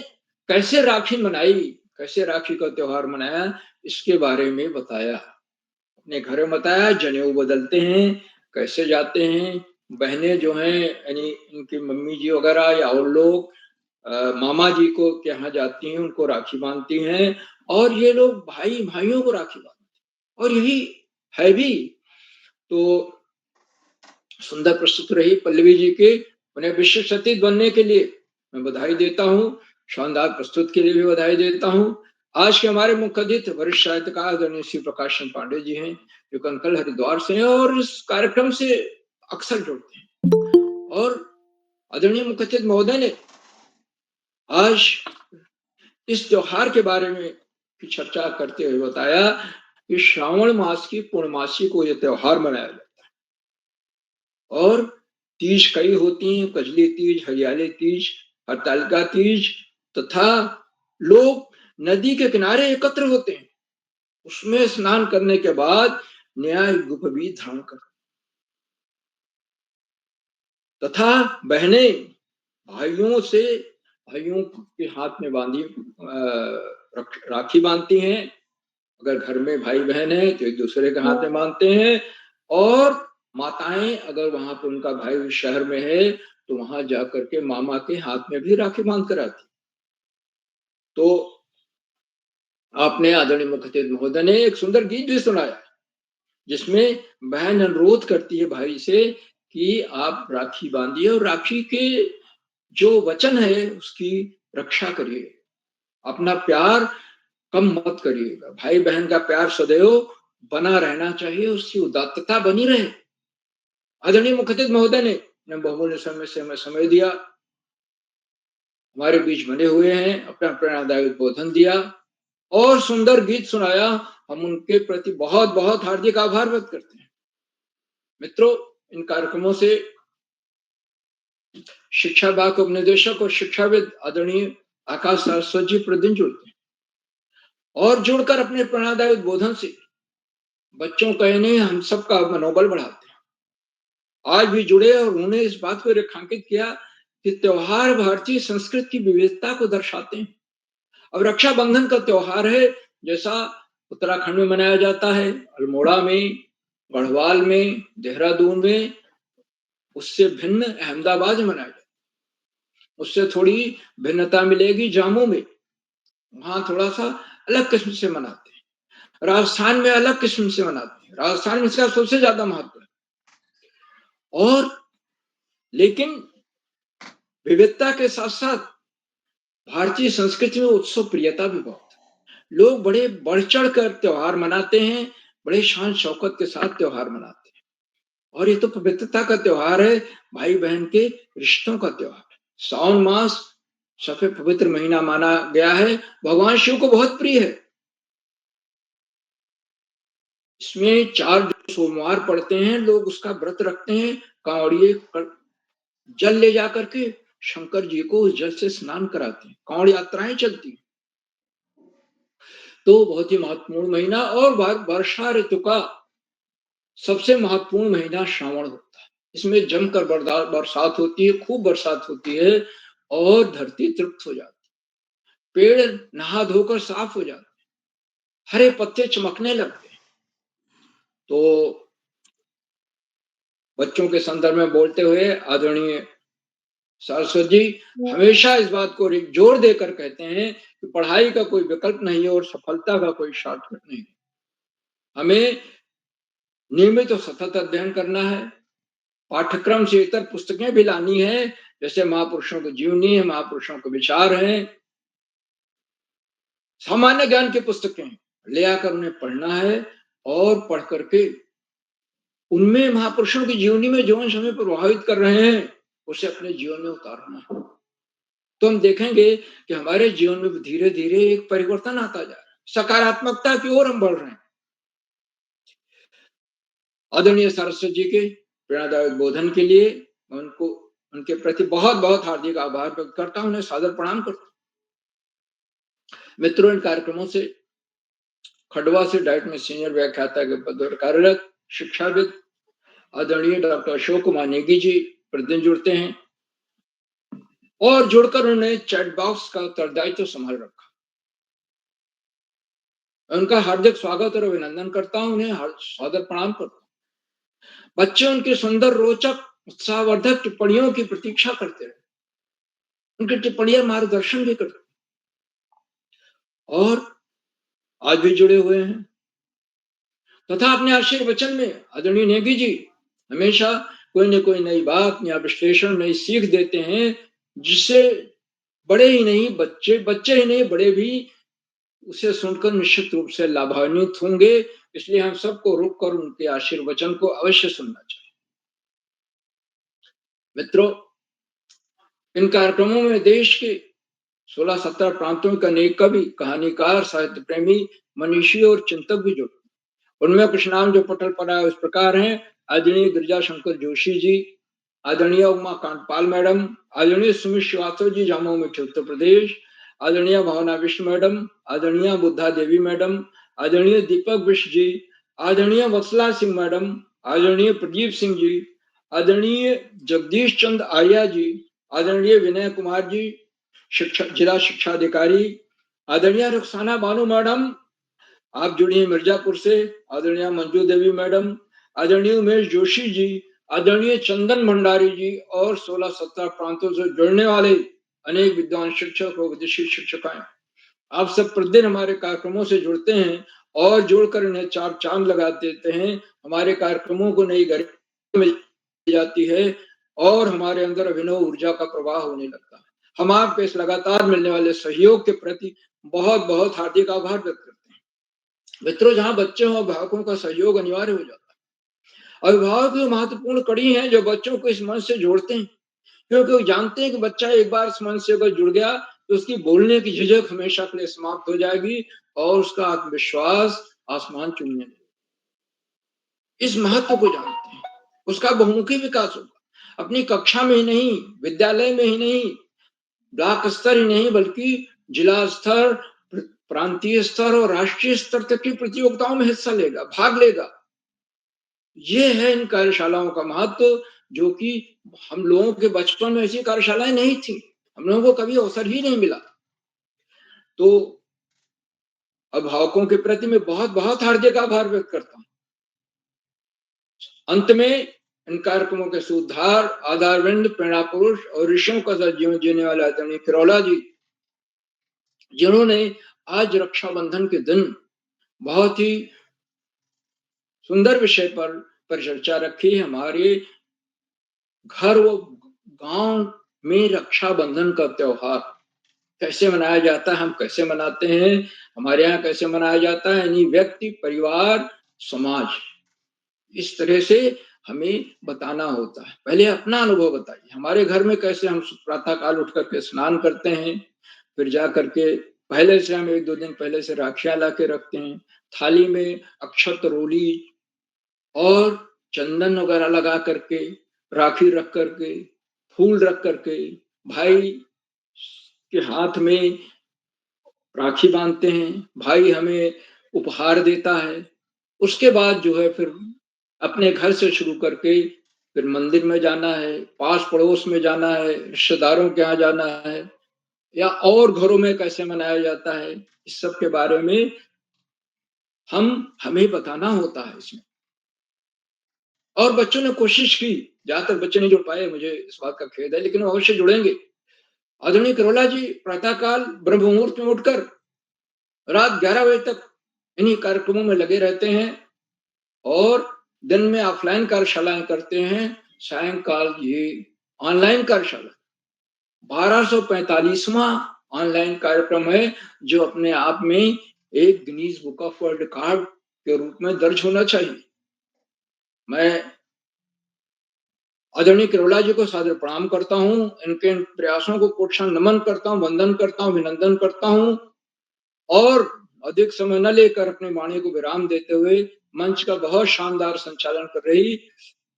कैसे राखी मनाई, कैसे राखी का त्योहार मनाया, इसके बारे में बताया। अपने घर में बताया, जनेऊ बदलते हैं, कैसे जाते हैं, बहनें जो हैं यानी इनकी मम्मी जी वगैरह या और लोग मामा जी को के यहाँ जाती हैं, उनको राखी बांधती हैं, और ये लोग भाई भाइयों को राखी बांधते हैं, और यही है भी। तो सुंदर प्रस्तुत रही पल्लवी जी के, उन्हें विशिष्ट अतिथि बनने के लिए मैं बधाई देता हूँ, शानदार प्रस्तुत के लिए भी बधाई देता हूँ। आज के हमारे मुख्य अतिथि वरिष्ठ साहित्यकार आदरणीय श्री प्रकाश चंद्र पांडे जी हैं, जो कनकल हरिद्वार से हैं और इस कार्यक्रम से अक्सर जुड़ते हैं। और आदरणीय मुख्य अतिथि महोदय ने आज इस त्योहार के बारे में की चर्चा करते हुए बताया कि श्रावण मास की पूर्णमासी को यह त्योहार मनाया जाता है, और तीज कई होती हैं, कजली तीज, हरियाली तीज, हरतालिका तीज, तथा लोग नदी के किनारे एकत्र होते हैं, उसमें स्नान करने के बाद नया गुफ भी धारण कर, तथा बहनें भाइयों के हाथ में बांधी राखी बांधती हैं। अगर घर में भाई बहन है तो एक दूसरे के हाथ में बांधते हैं, और माताएं अगर वहां पर उनका भाई शहर में है तो वहां जाकर के मामा के हाथ में भी राखी बांध कर आती। तो आपने आदरणीय मुख्य अतिथि महोदय ने एक सुंदर गीत भी सुनाया, जिसमें बहन अनुरोध करती है भाई से कि आप राखी बांधिए और राखी के जो वचन है उसकी रक्षा करिए, अपना प्यार कम मत करिएगा, भाई बहन का प्यार सदैव बना रहना चाहिए, उसकी उदात्तता बनी रहे। आदरणीय मुख्य अतिथि महोदय ने बहुमूल्य समय दिया, हमारे बीच बने हुए हैं, अपना प्रेरणादायक उद्बोधन दिया और सुंदर गीत सुनाया। हम उनके प्रति बहुत बहुत हार्दिक आभार व्यक्त करते हैं। मित्रों, इन कार्यक्रमों से शिक्षा विभाग के उपनिदेशक और शिक्षाविद आदरणीय आकाश सरस्वत जी प्रतिदिन जुड़ते हैं, और जुड़कर अपने प्रेरणादायक उद्बोधन से बच्चों का नहीं हम सबका मनोबल बढ़ाते हैं। आज भी जुड़े और उन्होंने इस बात को रेखांकित किया कि त्योहार भारतीय संस्कृति की विविधता को दर्शाते हैं। अब रक्षाबंधन का त्योहार है, जैसा उत्तराखंड में मनाया जाता है, अल्मोड़ा में, गढ़वाल में, देहरादून में, उससे भिन्न अहमदाबाद में मनाया जाता है। उससे थोड़ी भिन्नता मिलेगी जामू में, वहां थोड़ा सा अलग किस्म से मनाते हैं। राजस्थान में अलग किस्म से मनाते हैं, राजस्थान में इसका सबसे ज्यादा महत्व है। और लेकिन विविधता के साथ साथ भारतीय संस्कृति में उत्सव प्रियता भी बहुत है। लोग बड़े बढ़ चढ़ कर त्योहार मनाते हैं, बड़े शान शौकत के साथ त्योहार मनाते हैं। और ये तो पवित्रता का त्योहार है, भाई बहन के रिश्तों का त्योहार है। सावन मास सबसे पवित्र महीना माना गया है, भगवान शिव को बहुत प्रिय है। इसमें 4 सोमवार पड़ते हैं, लोग उसका व्रत रखते हैं। कांवड़िए जल ले जाकर के शंकर जी को उस जल से स्नान कराते हैं, कांवड़ यात्राएं चलती हैं। तो बहुत ही महत्वपूर्ण महीना। और वर्षा ऋतु का सबसे महत्वपूर्ण महीना श्रावण होता है। इसमें जमकर बरसात होती है, खूब बरसात होती है और धरती तृप्त हो जाती है, पेड़ नहा धोकर साफ हो जाते हैं, हरे पत्ते चमकने लगते हैं। तो बच्चों के संदर्भ में बोलते हुए आदरणीय सरस्वती जी हमेशा इस बात को जोर देकर कहते हैं कि पढ़ाई का कोई विकल्प नहीं है और सफलता का कोई शॉर्टकट नहीं है। हमें नियमित और सतत अध्ययन करना है, पाठ्यक्रम से इतर पुस्तकें भी लानी है, जैसे महापुरुषों की जीवनी है, महापुरुषों के विचार हैं, सामान्य ज्ञान की पुस्तकें ले आकर उन्हें पढ़ना है और पढ़ करके उनमें महापुरुषों की जीवनी में जो अंश हमें प्रभावित कर रहे हैं उसे अपने जीवन में उतारना है। तो हम देखेंगे कि हमारे जीवन में धीरे धीरे एक परिवर्तन आता जा रहा है, सकारात्मकता की ओर हम बढ़ रहे हैं। आदरणीय सरस्वती जी के प्रेरणादायक बोधन के लिए मैं उनके प्रति बहुत बहुत हार्दिक आभार व्यक्त करता हूं, उन्हें सादर प्रणाम करता हूं। मित्रों, इन कार्यक्रमों से खंडवा से डाइट में सीनियर व्याख्याता के पद पर कार्यरत शिक्षाविद आदरणीय डॉक्टर अशोक कुमार नेगी जी प्रतिदिन जुड़ते हैं और जुड़कर उन्होंने चैट बॉक्स का उत्तरदायित्व संभाल रखा। उनका हार्दिक स्वागत और अभिनंदन करता हूं, उन्हें सादर प्रणाम करता हूं। बच्चे उनकी सुंदर, रोचक, उत्साहवर्धक टिप्पणियों की प्रतीक्षा करते रहे, उनकी टिप्पणियां मार्गदर्शन भी करती और आज भी जुड़े हुए हैं तथा अपने आशीर्वचन में आदरणीय नेगी जी हमेशा कोई न कोई नई बात, नया विश्लेषण, नई सीख देते हैं, जिससे बड़े ही नहीं बच्चे ही नहीं बड़े भी उसे सुनकर निश्चित रूप से लाभान्वित होंगे। इसलिए हम सबको रुक कर उनके आशीर्वचन को अवश्य सुनना चाहिए। मित्रों, इन कार्यक्रमों में देश के 16-17 प्रांतों का अनेक कवि, कहानीकार, साहित्य प्रेमी, मनीषी और चिंतक भी जुड़े। उनमें कुछ नाम जो पटल पर आए इस प्रकार हैं: आदरणीय गिरिजा शंकर जोशी जी, आदरणीय उमा कांतपाल मैडम, आदरणीय सुमित श्रीवास्तव जी जम्मू मिठी उत्तर प्रदेश, आदरणीय भावना विश्व मैडम, आदरणीय बुद्धा देवी मैडम, आदरणीय दीपक विश्व जी, आदरणीय वत्सला सिंह मैडम, आदरणीय प्रदीप सिंह जी, आदरणीय जगदीश चंद आर्या जी, आदरणीय विनय कुमार जी जिला शिक्षा अधिकारी, आदरणीय रुखसाना बानू मैडम आप जुड़ी हैं मिर्जापुर से, आदरणीय मंजू देवी मैडम, आदरणीय उमेश जोशी जी, आदरणीय चंदन भंडारी जी और 16-17 प्रांतों से जुड़ने वाले अनेक विद्वान शिक्षक और विदेशी शिक्षकाएं, आप सब प्रतिदिन हमारे कार्यक्रमों से जुड़ते हैं और जुड़कर इन्हें 4 चांद लगा देते हैं। हमारे कार्यक्रमों को नई गति मिल जाती है और हमारे अंदर अभिनव ऊर्जा का प्रवाह होने लगता है। हम आपके इस लगातार मिलने वाले सहयोग के प्रति बहुत बहुत हार्दिक आभार व्यक्त करते हैं। मित्रों, जहां बच्चे और अभिभावकों का सहयोग अनिवार्य हो जाता है। अभिभावक भी महत्वपूर्ण कड़ी हैं जो बच्चों को इस मंच से जोड़ते हैं, क्योंकि वो जानते हैं कि बच्चा एक बार इस मंच से अगर जुड़ गया तो उसकी बोलने की झिझक हमेशा के लिए समाप्त हो जाएगी और उसका आत्मविश्वास आसमान चूमने लगेगा। इस महत्व को जानते हैं, उसका बहुमुखी विकास होगा। अपनी कक्षा में ही नहीं, विद्यालय में ही नहीं, ब्लॉक स्तर ही नहीं, बल्कि जिला स्तर, प्रांतीय स्तर और राष्ट्रीय स्तर तक की प्रतियोगिताओं में हिस्सा लेगा, भाग लेगा। ये है इन कार्यशालाओं का महत्व, जो कि हम लोगों के बचपन में ऐसी कार्यशालाएं नहीं थी, हम लोगों को कभी अवसर ही नहीं मिला। तो अभिभावकों के प्रति मैं बहुत बहुत हार्दिक आभार व्यक्त करता हूं। अंत में इन कार्यक्रमों के सूत्रधार, आधारविंद, प्रेरणा पुरुष और ऋषियों का जीवन जीने वाले आदरणीय किरौला जी जिन्होंने आज रक्षाबंधन के दिन बहुत ही सुंदर विषय पर परिचर्चा रखी। हमारे घर व गांव में रक्षाबंधन का त्योहार कैसे मनाया जाता है, हम कैसे मनाते हैं, हमारे यहाँ कैसे मनाया जाता है, यानी व्यक्ति, परिवार, समाज, इस तरह से हमें बताना होता है। पहले अपना अनुभव बताइए, हमारे घर में कैसे हम प्रातः काल उठ करके स्नान करते हैं, फिर जा करके पहले से हम 1-2 दिन पहले से राखियां ला के रखते हैं, थाली में अक्षत, रोली और चंदन वगैरह लगा करके, राखी रख करके, फूल रख करके, भाई के हाथ में राखी बांधते हैं, भाई हमें उपहार देता है। उसके बाद जो है फिर अपने घर से शुरू करके फिर मंदिर में जाना है, पास पड़ोस में जाना है, रिश्तेदारों के यहाँ जाना है, या और घरों में कैसे मनाया जाता है, इस सब के बारे में हमें बताना होता है इसमें। और बच्चों ने कोशिश की, ज्यादातर बच्चे नहीं जुड़ पाए, मुझे इस बात का खेद है, लेकिन वो अवश्य जुड़ेंगे। आदरणीय करोला जी प्रातःकाल ब्रह्म मुहूर्त में उठकर रात 11 बजे तक इन्हीं कार्यक्रमों में लगे रहते हैं और दिन में ऑफलाइन कार्यशालाएं करते हैं, सायंकाल ये ऑनलाइन कार्यशाला 1245वां ऑनलाइन कार्यक्रम है, जो अपने आप में एक Guinness book of world record के रूप में दर्ज होना चाहिए। मैं आदरणीय करोला जी को सादर प्रणाम करता हूँ, इनके इन प्रयासों को कोटि नमन करता हूँ, वंदन करता हूँ, अभिनंदन करता हूँ और अधिक समय न लेकर अपने वाणी को विराम देते हुए मंच का बहुत शानदार संचालन कर रही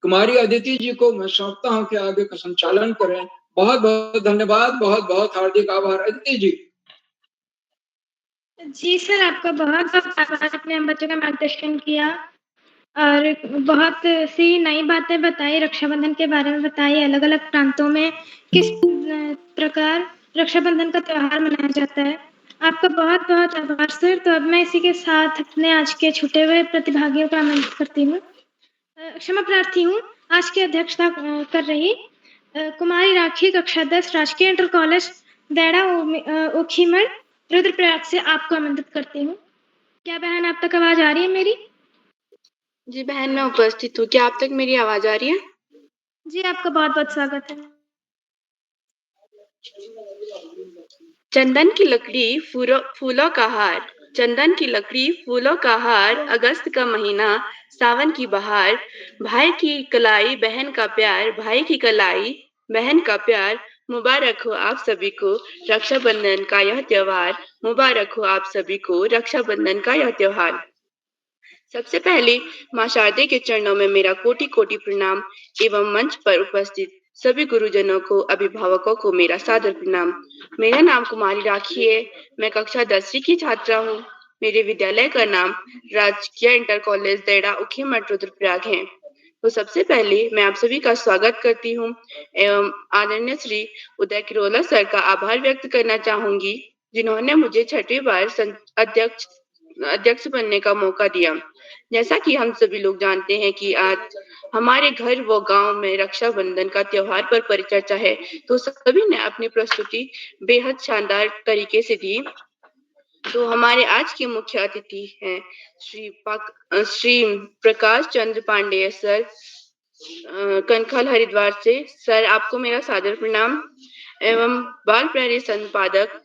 कुमारी अदिति जी को मैं सौंपता हूँ कि आगे का संचालन करें। बहुत बहुत धन्यवाद, बहुत बहुत हार्दिक आभार अदिति जी। जी सर, आपका बहुत बहुत आभार, आपने हम बच्चों का मार्गदर्शन किया और बहुत सी नई बातें बताई, रक्षाबंधन के बारे में बताई, अलग अलग प्रांतों में किस प्रकार रक्षाबंधन का त्योहार मनाया जाता है। आपका बहुत बहुत आभार सर। तो अब मैं इसी के साथ अपने आज के छूटे हुए प्रतिभागियों का आमंत्रित करती हूँ। क्षमा प्रार्थी हूँ, आज की अध्यक्षता कर रही कुमारी राखी, कक्षा 10, राजकीय इंटर कॉलेज दैड़ा ओखीमठ, रुद्रप्रयाग से आपको आमंत्रित करती हूँ। क्या बहन आप तक आवाज आ रही है मेरी? जी बहन, मैं उपस्थित हूँ। क्या आप तक मेरी आवाज आ रही है? जी, आपका बहुत बहुत स्वागत है। चंदन की लकड़ी फूलों का हार, चंदन की लकड़ी फूलों का हार, अगस्त का महीना, सावन की बहार, भाई की कलाई बहन का प्यार, भाई की कलाई बहन का प्यार, मुबारक हो आप सभी को रक्षाबंधन का यह त्योहार, मुबारक हो आप सभी को रक्षाबंधन का यह त्योहार। सबसे पहले मां शारदे के चरणों में मेरा कोटि कोटि प्रणाम एवं मंच पर उपस्थित सभी गुरुजनों को, अभिभावकों को मेरा सादर प्रणाम। मेरा नाम कुमारी राखी है, मैं कक्षा 10वीं की छात्रा हूँ। मेरे विद्यालय का नाम राजकीय इंटर कॉलेज दैड़ा ओखीमठ रुद्रप्रयाग है। तो सबसे पहले मैं आप सभी का स्वागत करती हूँ एवं आदरणीय श्री उदय किरोला सर का आभार व्यक्त करना चाहूंगी, जिन्होंने मुझे 6वीं बार अध्यक्ष बनने का मौका दिया। जैसा कि हम सभी लोग जानते हैं कि आज हमारे घर व गांव में रक्षाबंधन का त्योहार पर परिचर्चा है, तो सभी ने अपनी प्रस्तुति बेहद शानदार तरीके से दी। तो हमारे आज के मुख्य अतिथि हैं श्री प्रकाश चंद्र पांडेय सर, कनखल हरिद्वार से। सर, आपको मेरा सादर प्रणाम। एवं बाल प्रहरी संपादक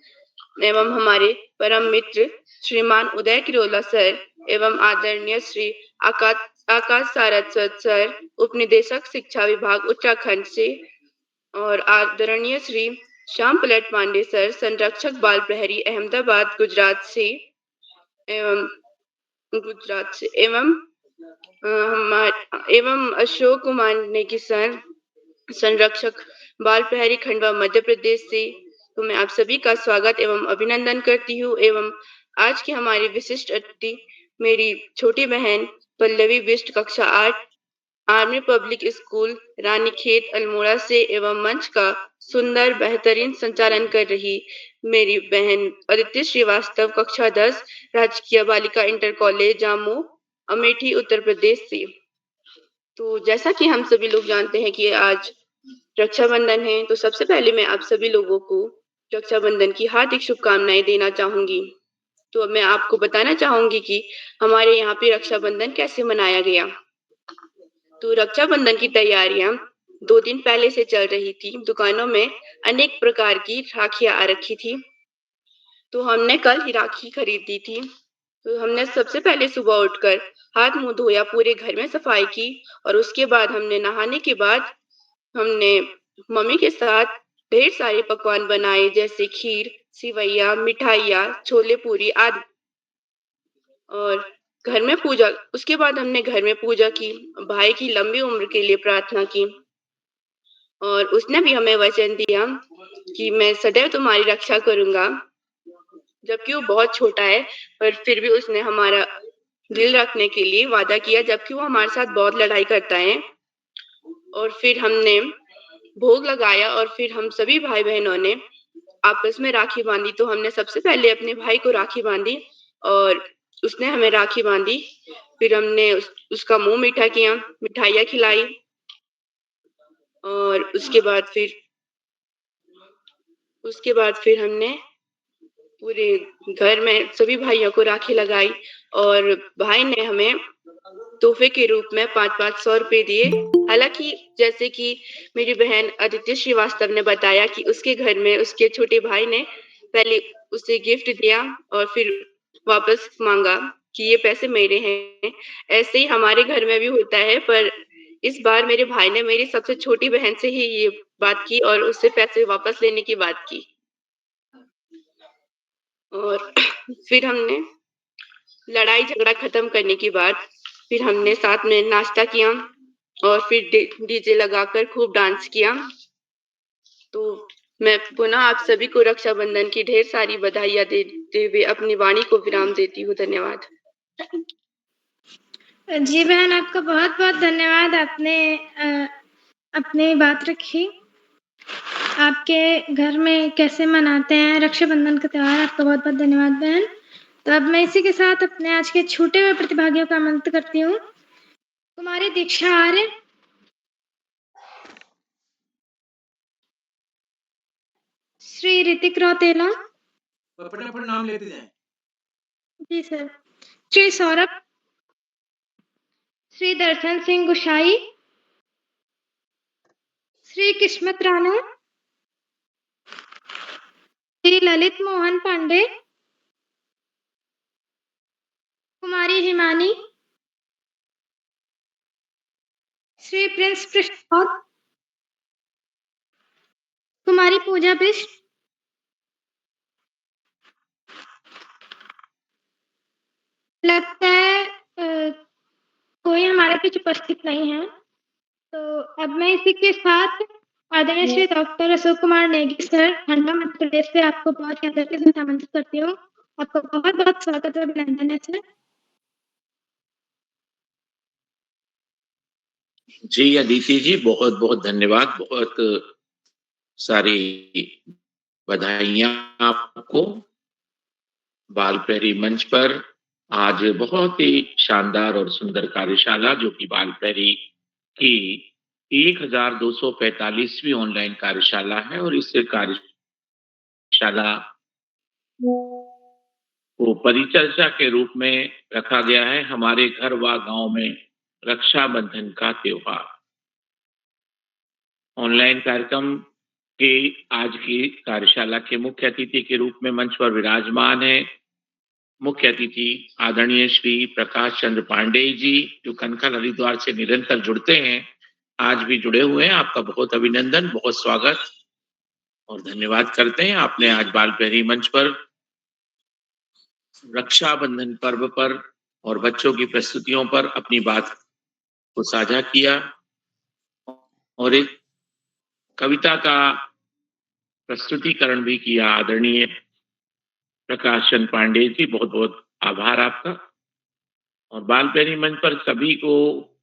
एवं हमारे परम मित्र श्रीमान उदय किरोला सर एवं आदरणीय श्री आकाश सारस्वत सर, उपनिदेशक शिक्षा विभाग उत्तराखंड से, और आदरणीय श्री श्याम पलट पांडे सर, संरक्षक बाल प्रहरी अहमदाबाद गुजरात से एवं अशोक कुमार नेगी सर, संरक्षक बाल प्रहरी खंडवा मध्य प्रदेश से। तो मैं आप सभी का स्वागत एवं अभिनंदन करती हूँ। एवं आज की हमारी विशिष्ट अतिथि मेरी छोटी बहन पल्लवी बिष्ट, कक्षा 8, army public school Ranikhet Almora से, एवं मंच का सुंदर बेहतरीन संचालन कर रही मेरी बहन अदिति श्रीवास्तव, कक्षा 10, राजकीय बालिका इंटर कॉलेज जामू अमेठी उत्तर प्रदेश से। तो जैसा कि हम सभी लोग जानते हैं कि आज रक्षाबंधन है, तो सबसे पहले मैं आप सभी लोगों को रक्षाबंधन की हार्दिक शुभकामनाएं देना चाहूंगी। तो अब मैं आपको बताना चाहूंगी कि हमारे यहाँ पे रक्षाबंधन कैसे मनाया गया। तो रक्षाबंधन की तैयारियां 2 दिन पहले से चल रही थी। दुकानों में अनेक प्रकार की राखियां आ रखी थी। तो हमने कल ही राखी खरीदी थी। तो हमने सबसे पहले सुबह उठकर हाथ मुंह धोया, पूरे घर में सफाई की और उसके बाद हमने नहाने के बाद हमने मम्मी के साथ ढेर सारे पकवान बनाए, जैसे खीर, सिवैया, मिठाइयाँ, छोले पूरी आदि। और घर में पूजा उसके बाद हमने घर में पूजा की, भाई की लंबी उम्र के लिए प्रार्थना की और उसने भी हमें वचन दिया कि मैं सदैव तुम्हारी रक्षा करूंगा। जबकि वो बहुत छोटा है, पर फिर भी उसने हमारा दिल रखने के लिए वादा किया, जबकि वो हमारे साथ बहुत लड़ाई करता है। और फिर हमने भोग लगाया और फिर हम सभी भाई बहनों ने आपस में राखी बांधी। तो हमने सबसे पहले अपने भाई को राखी बांधी और उसने हमें राखी बांधी। फिर हमने उसका मुंह मीठा किया, मिठाइयाँ खिलाई और उसके बाद फिर हमने पूरे घर में सभी भाइयों को राखी लगाई और भाई ने हमें तोहफे के रूप में 500-500 रुपए दिए। हालांकि जैसे कि मेरी बहन अदिति श्रीवास्तव ने बताया कि उसके घर में उसके छोटे भाई ने पहले उसे गिफ्ट दिया और फिर वापस मांगा कि ये पैसे मेरे हैं। ऐसे ही हमारे घर में भी होता है, पर इस बार मेरे भाई ने मेरी सबसे छोटी बहन से ही ये बात की और उससे पैसे वापस लेने की बात की। और फिर हमने लड़ाई झगड़ा खत्म करने के बाद फिर हमने साथ में नाश्ता किया और फिर डीजे लगाकर खूब डांस किया। तो मैं पुनः आप सभी को रक्षाबंधन की ढेर सारी बधाइयां देते हुए अपनी वाणी को विराम देती हूँ। धन्यवाद। जी बहन, आपका बहुत बहुत धन्यवाद। आपने अपनी बात रखी। आपके घर में कैसे मनाते हैं रक्षाबंधन का त्योहार, आपका बहुत बहुत धन्यवाद बहन। तो अब मैं इसी के साथ अपने आज के छूटे हुए प्रतिभागियों का आमंत्रित करती हूँ। कुमारी दीक्षा आर्य, श्री ऋतिक रौतेला, फटाफट नाम लेते जाएं। जी सर, श्री सौरभ, श्री दर्शन सिंह गुशाई, श्री किस्मत राणा, श्री ललित मोहन पांडे, कुमारी हिमानी, श्री प्रिंस प्रसाद, कुमारी पूजा बिष्ट, लगता है कोई हमारे बीच उपस्थित नहीं है। तो अब मैं इसी के साथ आदरणीय श्री डॉक्टर अशोक कुमार नेगी सर, खंडवा मध्य प्रदेश से आपको बहुत आदर के साथ आमंत्रित करती हूँ। आपका बहुत बहुत स्वागत और अभिनंदन है सर। जी अदिति जी, बहुत बहुत धन्यवाद। बहुत सारी बधाइयां आपको। बाल प्रहरी मंच पर आज बहुत ही शानदार और सुंदर कार्यशाला, जो कि बाल प्रहरी की 1245वीं ऑनलाइन कार्यशाला है और इस कार्यशाला को परिचर्चा के रूप में रखा गया है, हमारे घर व गांव में रक्षाबंधन का त्योहार। ऑनलाइन कार्यक्रम के आज की कार्यशाला के मुख्य अतिथि के रूप में मंच पर विराजमान है मुख्य अतिथि आदरणीय श्री प्रकाश चंद्र पांडे जी, जो कनखल हरिद्वार से निरंतर जुड़ते हैं, आज भी जुड़े हुए हैं। आपका बहुत अभिनंदन, बहुत स्वागत और धन्यवाद करते हैं। आपने आज बाल प्रहरी मंच पर रक्षाबंधन पर्व पर और बच्चों की प्रस्तुतियों पर अपनी बात को साझा किया और एक कविता का प्रस्तुतिकरण भी किया। आदरणीय प्रकाश चंद्र पांडे जी, बहुत बहुत आभार आपका। और बाल प्रहरी मंच पर सभी को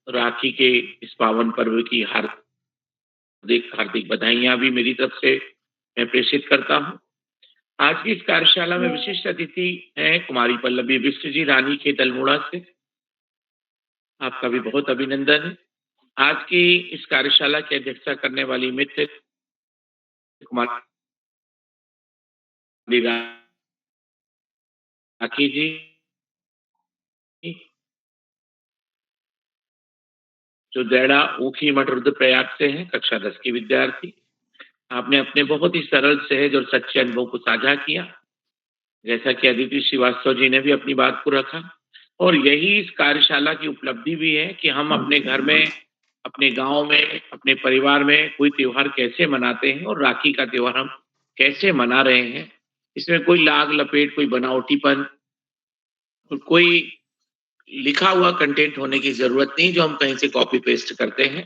राखी के इस पावन पर्व की हार्दिक हार्दिक बधाइयां भी मेरी तरफ से मैं प्रेषित करता हूं। आज की इस कार्यशाला में विशिष्ट अतिथि हैं कुमारी पल्लवी बिष्ट जी, रानी खेत अल्मोड़ा से। आपका भी बहुत अभिनंदन है। आज की इस कार्यशाला की अध्यक्षता करने वाली मित्र कुमार राखी जी, जो देड़ा ऊखी मठ रुद्रप्रयाग से हैं, कक्षा 10 की विद्यार्थी। आपने अपने बहुत ही सरल, सहज और सच्चे अनुभव को साझा किया, जैसा कि अदिति श्रीवास्तव जी ने भी अपनी बात को रखा। और यही इस कार्यशाला की उपलब्धि भी है कि हम अपने घर में, अपने गांव में, अपने परिवार में कोई त्योहार कैसे मनाते हैं और राखी का त्योहार हम कैसे मना रहे हैं। इसमें कोई लाग लपेट, कोई बनावटीपन, कोई लिखा हुआ कंटेंट होने की जरूरत नहीं जो हम कहीं से कॉपी पेस्ट करते हैं।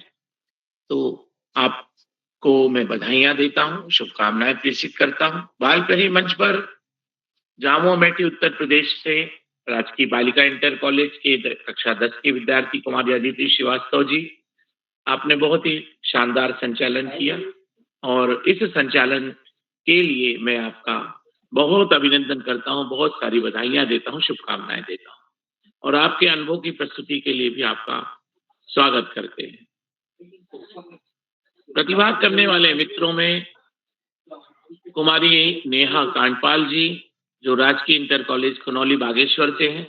तो आपको मैं बधाइयां देता हूँ, शुभकामनाएं प्रेषित करता हूँ। बाल प्रेमी मंच पर जामो अमेठी उत्तर प्रदेश से राजकीय बालिका इंटर कॉलेज के कक्षा 10 की विद्यार्थी कुमारी अदिति श्रीवास्तव जी, आपने बहुत ही शानदार संचालन किया और इस संचालन के लिए मैं आपका बहुत अभिनंदन करता हूं, बहुत सारी बधाइयां देता हूं, शुभकामनाएं देता हूं और आपके अनुभव की प्रस्तुति के लिए भी आपका स्वागत करते हैं। प्रतिभा करने वाले मित्रों में कुमारी नेहा कांडपाल जी, जो राजकीय इंटर कॉलेज खनौली बागेश्वर से हैं,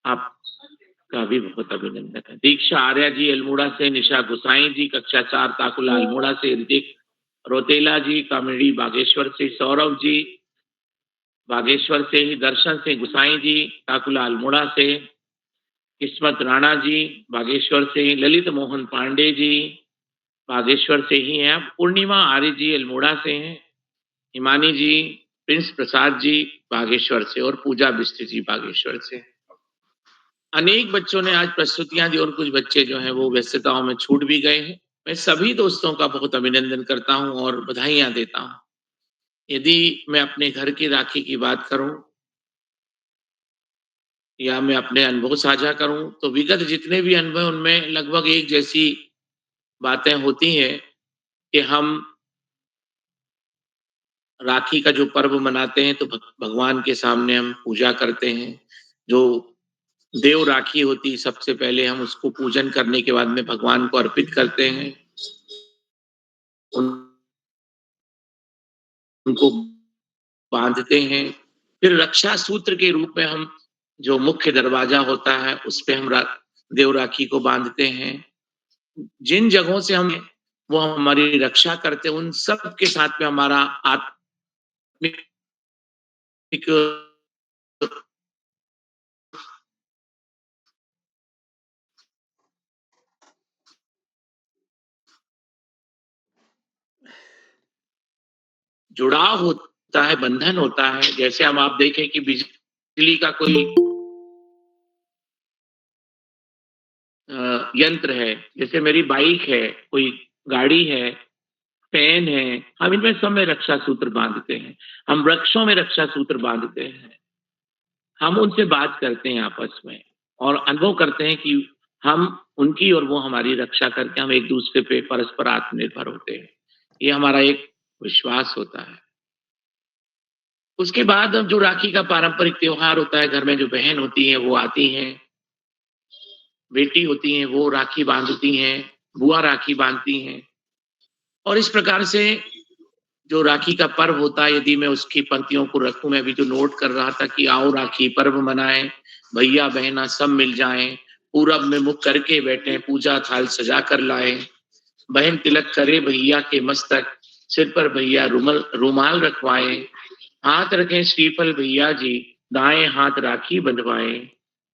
आपका भी बहुत अभिनंदन है। दीक्षा आर्या जी अल्मोड़ा से, निशा गुसाई जी कक्षा 4 ताकुला अल्मोड़ा से, ऋतिक रोतेला जी कामेडी बागेश्वर से, सौरभ जी बागेश्वर से ही, दर्शन से गुसाई जी ताकुला अल्मोड़ा से, किस्मत राणा जी बागेश्वर से, ललित मोहन पांडे जी बागेश्वर से ही हैं, पूर्णिमा आर्य जी अल्मोड़ा से हैं, हिमानी जी, प्रिंस प्रसाद जी बागेश्वर से और पूजा बिस्त्री जी बागेश्वर से। अनेक बच्चों ने आज प्रस्तुतियां दी और कुछ बच्चे जो हैं वो व्यस्तताओं में छूट भी गए हैं। मैं सभी दोस्तों का बहुत अभिनंदन करता हूं और बधाइयां देता हूं। यदि मैं अपने घर की राखी की बात करूं या मैं अपने अनुभव साझा करूं तो विगत जितने भी अनुभव उनमें लगभग एक जैसी बातें होती हैं कि हम राखी का जो पर्व मनाते हैं तो भगवान के सामने हम पूजा करते हैं। जो देव राखी होती सबसे पहले हम उसको पूजन करने के बाद में भगवान को अर्पित करते हैं, उनको बांधते हैं। फिर रक्षा सूत्र के रूप में हम जो मुख्य दरवाजा होता है उस पे हम देव राखी को बांधते हैं। जिन जगहों से हम वो हमारी रक्षा करते हैं उन सब के साथ में हमारा आत्मिक जुड़ाव होता है, बंधन होता है। जैसे हम आप देखें कि बिजली का कोई यंत्र है, जैसे मेरी बाइक है, कोई गाड़ी है, पेन है, हम इनमें सब में रक्षा सूत्र बांधते हैं। हम वृक्षों में रक्षा सूत्र बांधते हैं। हम उनसे बात करते हैं आपस में और अनुभव करते हैं कि हम उनकी और वो हमारी रक्षा करके हम एक दूसरे पे परस्पर आत्मनिर्भर होते हैं। ये हमारा एक विश्वास होता है। उसके बाद अब जो राखी का पारंपरिक त्योहार होता है, घर में जो बहन होती है वो आती हैं, बेटी होती हैं वो राखी बांधती हैं, बुआ राखी बांधती हैं और इस प्रकार से जो राखी का पर्व होता है, यदि मैं उसकी पंक्तियों को रखूं, मैं भी जो नोट कर रहा था कि आओ राखी पर्व मनाएं, भैया बहना सब मिल जाएं, पूरब में मुख करके बैठे, पूजा थाल सजा कर लाएं, बहन तिलक करे भैया के मस्तक, सिर पर भैया रुमाल रखवाएं, हाथ रखें श्रीफल भैया जी, दाएं हाथ राखी बंधवाएं,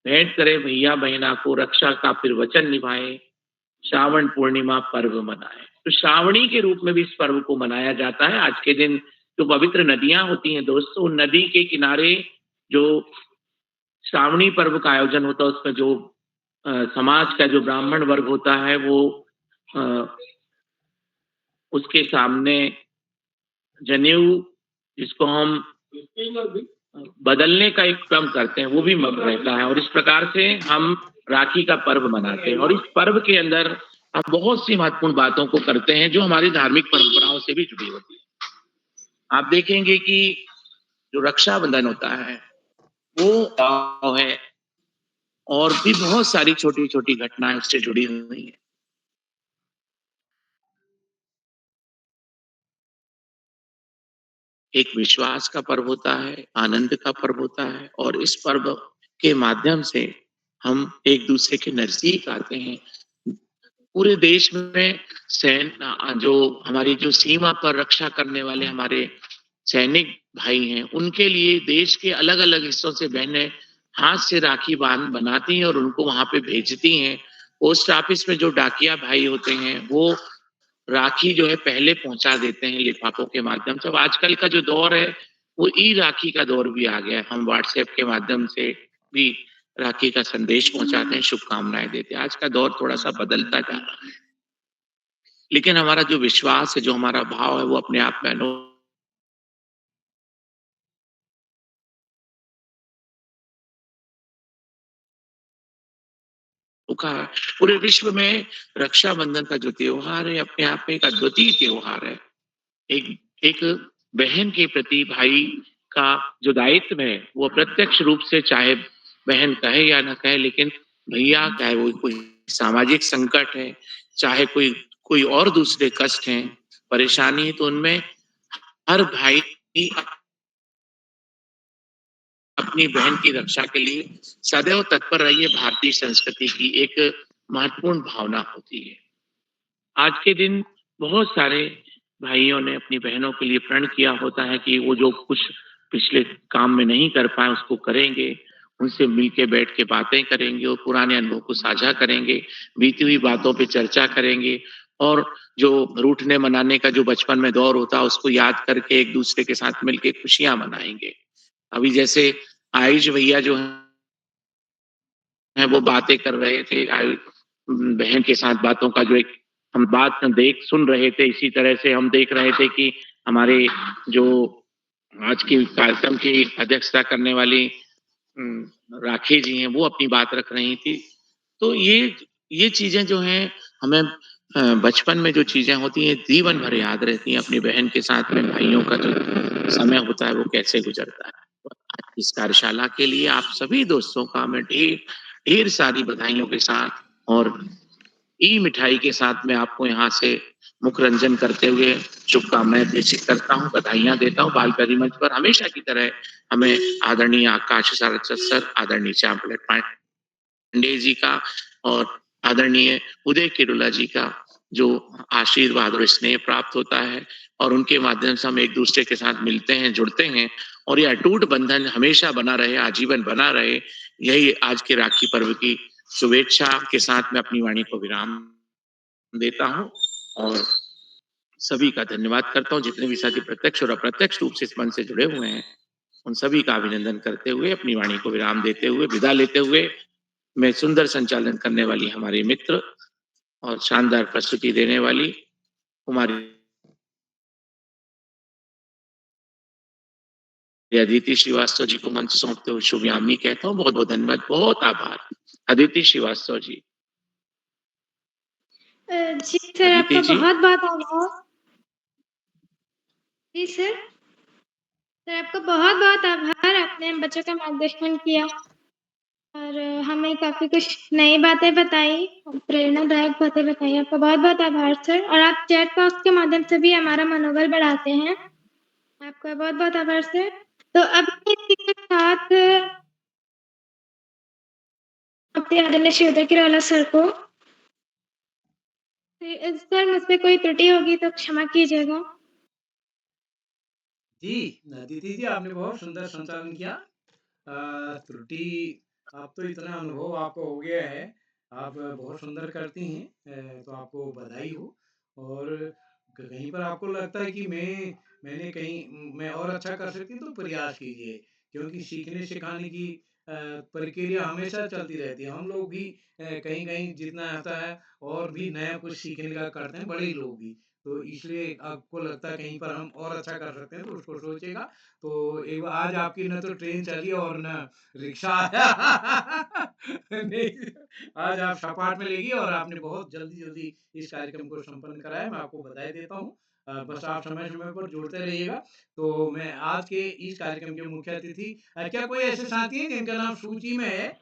भेंट करे भैया बहना को, रक्षा का फिर वचन निभाएं, श्रावण पूर्णिमा पर्व मनाएं। तो श्रावणी के रूप में भी इस पर्व को मनाया जाता है। आज के दिन जो पवित्र नदियां होती हैं दोस्तों, उन नदी के किनारे जो श्रावणी पर्व का आयोजन होता है, उसमें जो समाज का जो ब्राह्मण वर्ग होता है वो उसके सामने जनेऊ, जिसको हम बदलने का एक क्रम करते हैं, वो भी रहता है और इस प्रकार से हम राखी का पर्व मनाते हैं। और इस पर्व के अंदर हम बहुत सी महत्वपूर्ण बातों को करते हैं जो हमारी धार्मिक परंपराओं से भी जुड़ी होती है। आप देखेंगे कि जो रक्षाबंधन होता है वो है और भी बहुत सारी छोटी छोटी घटनाएं उससे जुड़ी हुई हैं। एक विश्वास का पर्व होता है, आनंद का पर्व होता है और इस पर्व के माध्यम से हम एक-दूसरे के नज़दीक आते हैं। पूरे देश में जो हमारी जो सीमा पर रक्षा करने वाले हमारे सैनिक भाई हैं, उनके लिए देश के अलग-अलग हिस्सों से बहनें हाथ से राखी बनाती हैं और उनको वहाँ पे भेजती हैं। पोस्ट ऑफिस में जो डाकिया भाई होते हैं, वो राखी जो है पहले पहुँचा देते हैं लिफाफों के माध्यम से। अब आजकल का जो दौर है, वो ई-राखी का दौर भी आ गया है। हम व्हाट्सएप के माध्यम से भी राखी का संदेश पहुँचाते हैं, शुभकामनाएँ देते हैं। आज का दौर थोड़ा-सा बदलता जा रहा है। लेकिन हमारा जो विश्वास है, जो हमारा भाव है, वो अपने आप में अनोखा है। पूरे विश्व में रक्षाबंधन का जो त्योहार है, अपने आप में एक अद्वितीय त्योहार है। एक एक बहन के प्रति भाई का जो दायित्व है, वो अप्रत्यक्ष रूप से चाहे बहन कहे या ना कहे, लेकिन भैया चाहे वो कोई सामाजिक संकट है, चाहे कोई कोई और दूसरे कष्ट हैं, परेशानी है, तो उनमें हर भाई अपनी बहन की रक्षा के लिए सदैव तत्पर रही है। भारतीय संस्कृति की एक महत्वपूर्ण भावना होती है। आज के दिन बहुत सारे भाइयों ने अपनी बहनों के लिए प्रण किया होता है कि वो जो कुछ पिछले काम में नहीं कर पाए उसको करेंगे, उनसे मिलके बैठ के बातें करेंगे और पुराने अनुभव को साझा करेंगे, बीती हुई बातों पे चर्चा करेंगे और जो रूठने मनाने का जो बचपन में दौर होता है उसको याद करके एक दूसरे के साथ मिलके खुशियां मनाएंगे। अभी जैसे आयुष भैया जो हैं वो बातें कर रहे थे, बहन के साथ बातों का जो एक हम बात देख सुन रहे थे, इसी तरह से हम देख रहे थे कि हमारे जो आज की कार्यक्रम की अध्यक्षता करने वाली राखी जी हैं, वो अपनी बात रख रही थी। तो ये चीज़ें जो हैं हमें बचपन में जो चीज़ें होती हैं जीवन भर याद रहती हैं। अपनी बहन के साथ में भाइयों का जो समय होता है वो कैसे गुज़रता है। तो आज की इस कार्यशाला के लिए आप सभी दोस्तों का मैं ढेर ढेर सारी बधाइयों के साथ और मिठाई के साथ मैं आपको यहाँ से मुख रंजन करते हुए शुभकामनाएँ प्रेषित करता हूँ, बधाइयाँ देता हूँ। बालपरी मंच पर हमेशा की तरह हमें आदरणीय आकाश सारस्वत सर, आदरणीय श्याम प्रसाद पांडे जी का और आदरणीय उदय किरुला जी का जो आशीर्वाद और स्नेह प्राप्त होता है और उनके माध्यम से हम एक दूसरे के साथ मिलते हैं, जुड़ते हैं और ये अटूट बंधन हमेशा बना रहे, आजीवन बना रहे। यही आज के राखी पर्व की शुभेच्छा के साथ मैं अपनी वाणी को विराम देता हूँ और सभी का धन्यवाद करता हूँ। जितने भी साथी प्रत्यक्ष और अप्रत्यक्ष रूप से इस मंच से जुड़े हुए हैं, उन सभी का अभिनंदन करते हुए अपनी वाणी को विराम देते हुए विदा लेते हुए मैं सुंदर संचालन करने वाली हमारी मित्र और शानदार प्रस्तुति देने वाली कुमारी अदिति श्रीवास्तव जी को मंच सौंपते हुए शुभयामी कहता हूँ। बहुत बहुत धन्यवाद, बहुत आभार। अदिति श्रीवास्तव जी। जी सर, अदिति आपका जी। बहुत-बहुत आभार। जी सर। सर, आपका बहुत-बहुत आभार, आपने हम बच्चों का मार्गदर्शन किया और हमें काफ़ी कुछ नई बातें बताई, प्रेरणादायक बातें बताई। आपका बहुत-बहुत आभार सर और आप चैट बॉक्स के माध्यम से भी हमारा मनोबल बढ़ाते हैं। आपका बहुत-बहुत आभार सर। तो अब इसी के साथ अपने आदरणीय श्री उदय किरवाला सर को सर मुझसे कोई त्रुटि होगी तो क्षमा कीजिएगा। जी, अदिति जी आपने बहुत सुंदर संचालन किया। त्रुटि अब तो इतना अनुभव आपको हो गया है, आप बहुत सुंदर करती हैं, तो आपको बधाई हो और कहीं पर आपको लगता है कि मैंने कहीं मैं और अच्छा कर सकती हूँ तो प्रयास कीजिए, क्योंकि सीखने सिखाने की प्रक्रिया हमेशा चलती रहती है। हम लोग भी कहीं-कहीं जितना आता है और भी नया कुछ सीखने का करते हैं, बड़े लोग भी। तो इसलिए आपको लगता है कहीं पर हम और अच्छा कर सकते हैं तो उसको सोचिएगा। तो एक बार आज आपकी ना तो ट्रेन चली और ना रिक्शा आया। नहीं, आज आप सपाट में लेगी और आपने बहुत जल्दी-जल्दी इस कार्यक्रम को संपन्न कराया, मैं आपको बधाई देता हूँ। बस आप समय-समय पर जुड़ते रहिएगा। तो मैं आज के इस कार्यक्रम के मुख्य अतिथि क्या कोई ऐसे साथी हैं जिनका नाम सूची में है,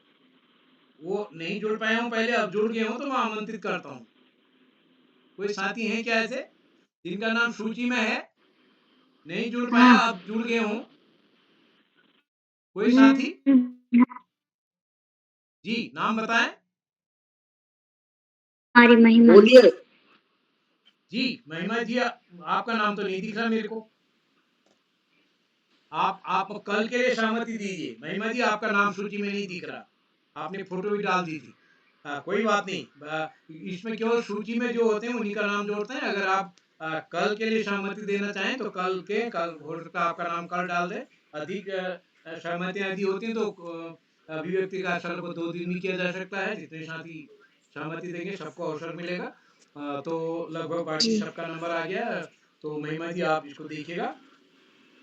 वो नहीं जुड़ पाए हों पहले, अब जुड़ गए हों तो मैं आमंत्रित करता हूँ। कोई साथी हैं क्या ऐसे, जिनका नाम सूची में है? नहीं जुड़ पाया, अब जुड़ गए हों कोई साथी? जी, नाम बताएं। हमारी महिमा। बोलिए। जी महिमा जी, आपका नाम तो नहीं दिख रहा मेरे को। आप कल के लिए सहमति दीजिए। महिमा जी, आपका नाम सूची में नहीं दिख रहा, आपने फोटो भी डाल दी थी। कोई बात नहीं, इसमें केवल सूची में जो होते हैं उन्हीं का नाम जोड़ते हैं। अगर आप कल के लिए सहमति देना चाहें तो कल हो सकता है आपका नाम कल डाल दे। अधिक सहमतियां यदि होती हैं तो अभिव्यक्ति का अवसर को 2 दिन भी किया जा सकता है। जितने साथी सहमति देंगे सबको अवसर मिलेगा। तो लगभग बाकी जी सबका नंबर आ गया। तो महिमा जी, आप इसको देखिएगा।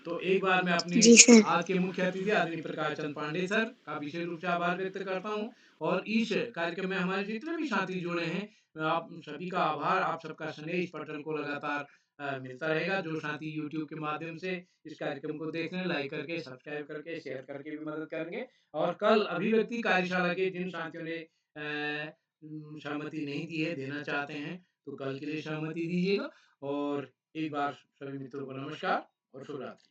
तो एक बार मैं अपने जी सर। आज के मुख्य अतिथि आदरणीय प्रकाश चंद पांडे सर का विशेष रूप से आभार व्यक्त करता हूं। और इस कार्यक्रम में हमारे जितने भी साथी जुड़े हैं, मैं आप सभी का आभार। आप सबका स्नेह इस पटल को लगातार मिलता रहेगा। जो साथी YouTube के माध्यम से इस कार्यक्रम को देख रहे हैं, लाइक करके, सब्सक्राइब करके, शेयर करके भी मदद करेंगे। और कल अभिव्यक्ति कार्यशाला के जिन साथियों ने सहमति नहीं दी है, देना चाहते हैं, तो कल के लिए सहमति दीजिएगा। और एक बार सभी मित्रों को नमस्कार और शुभ रात्रि।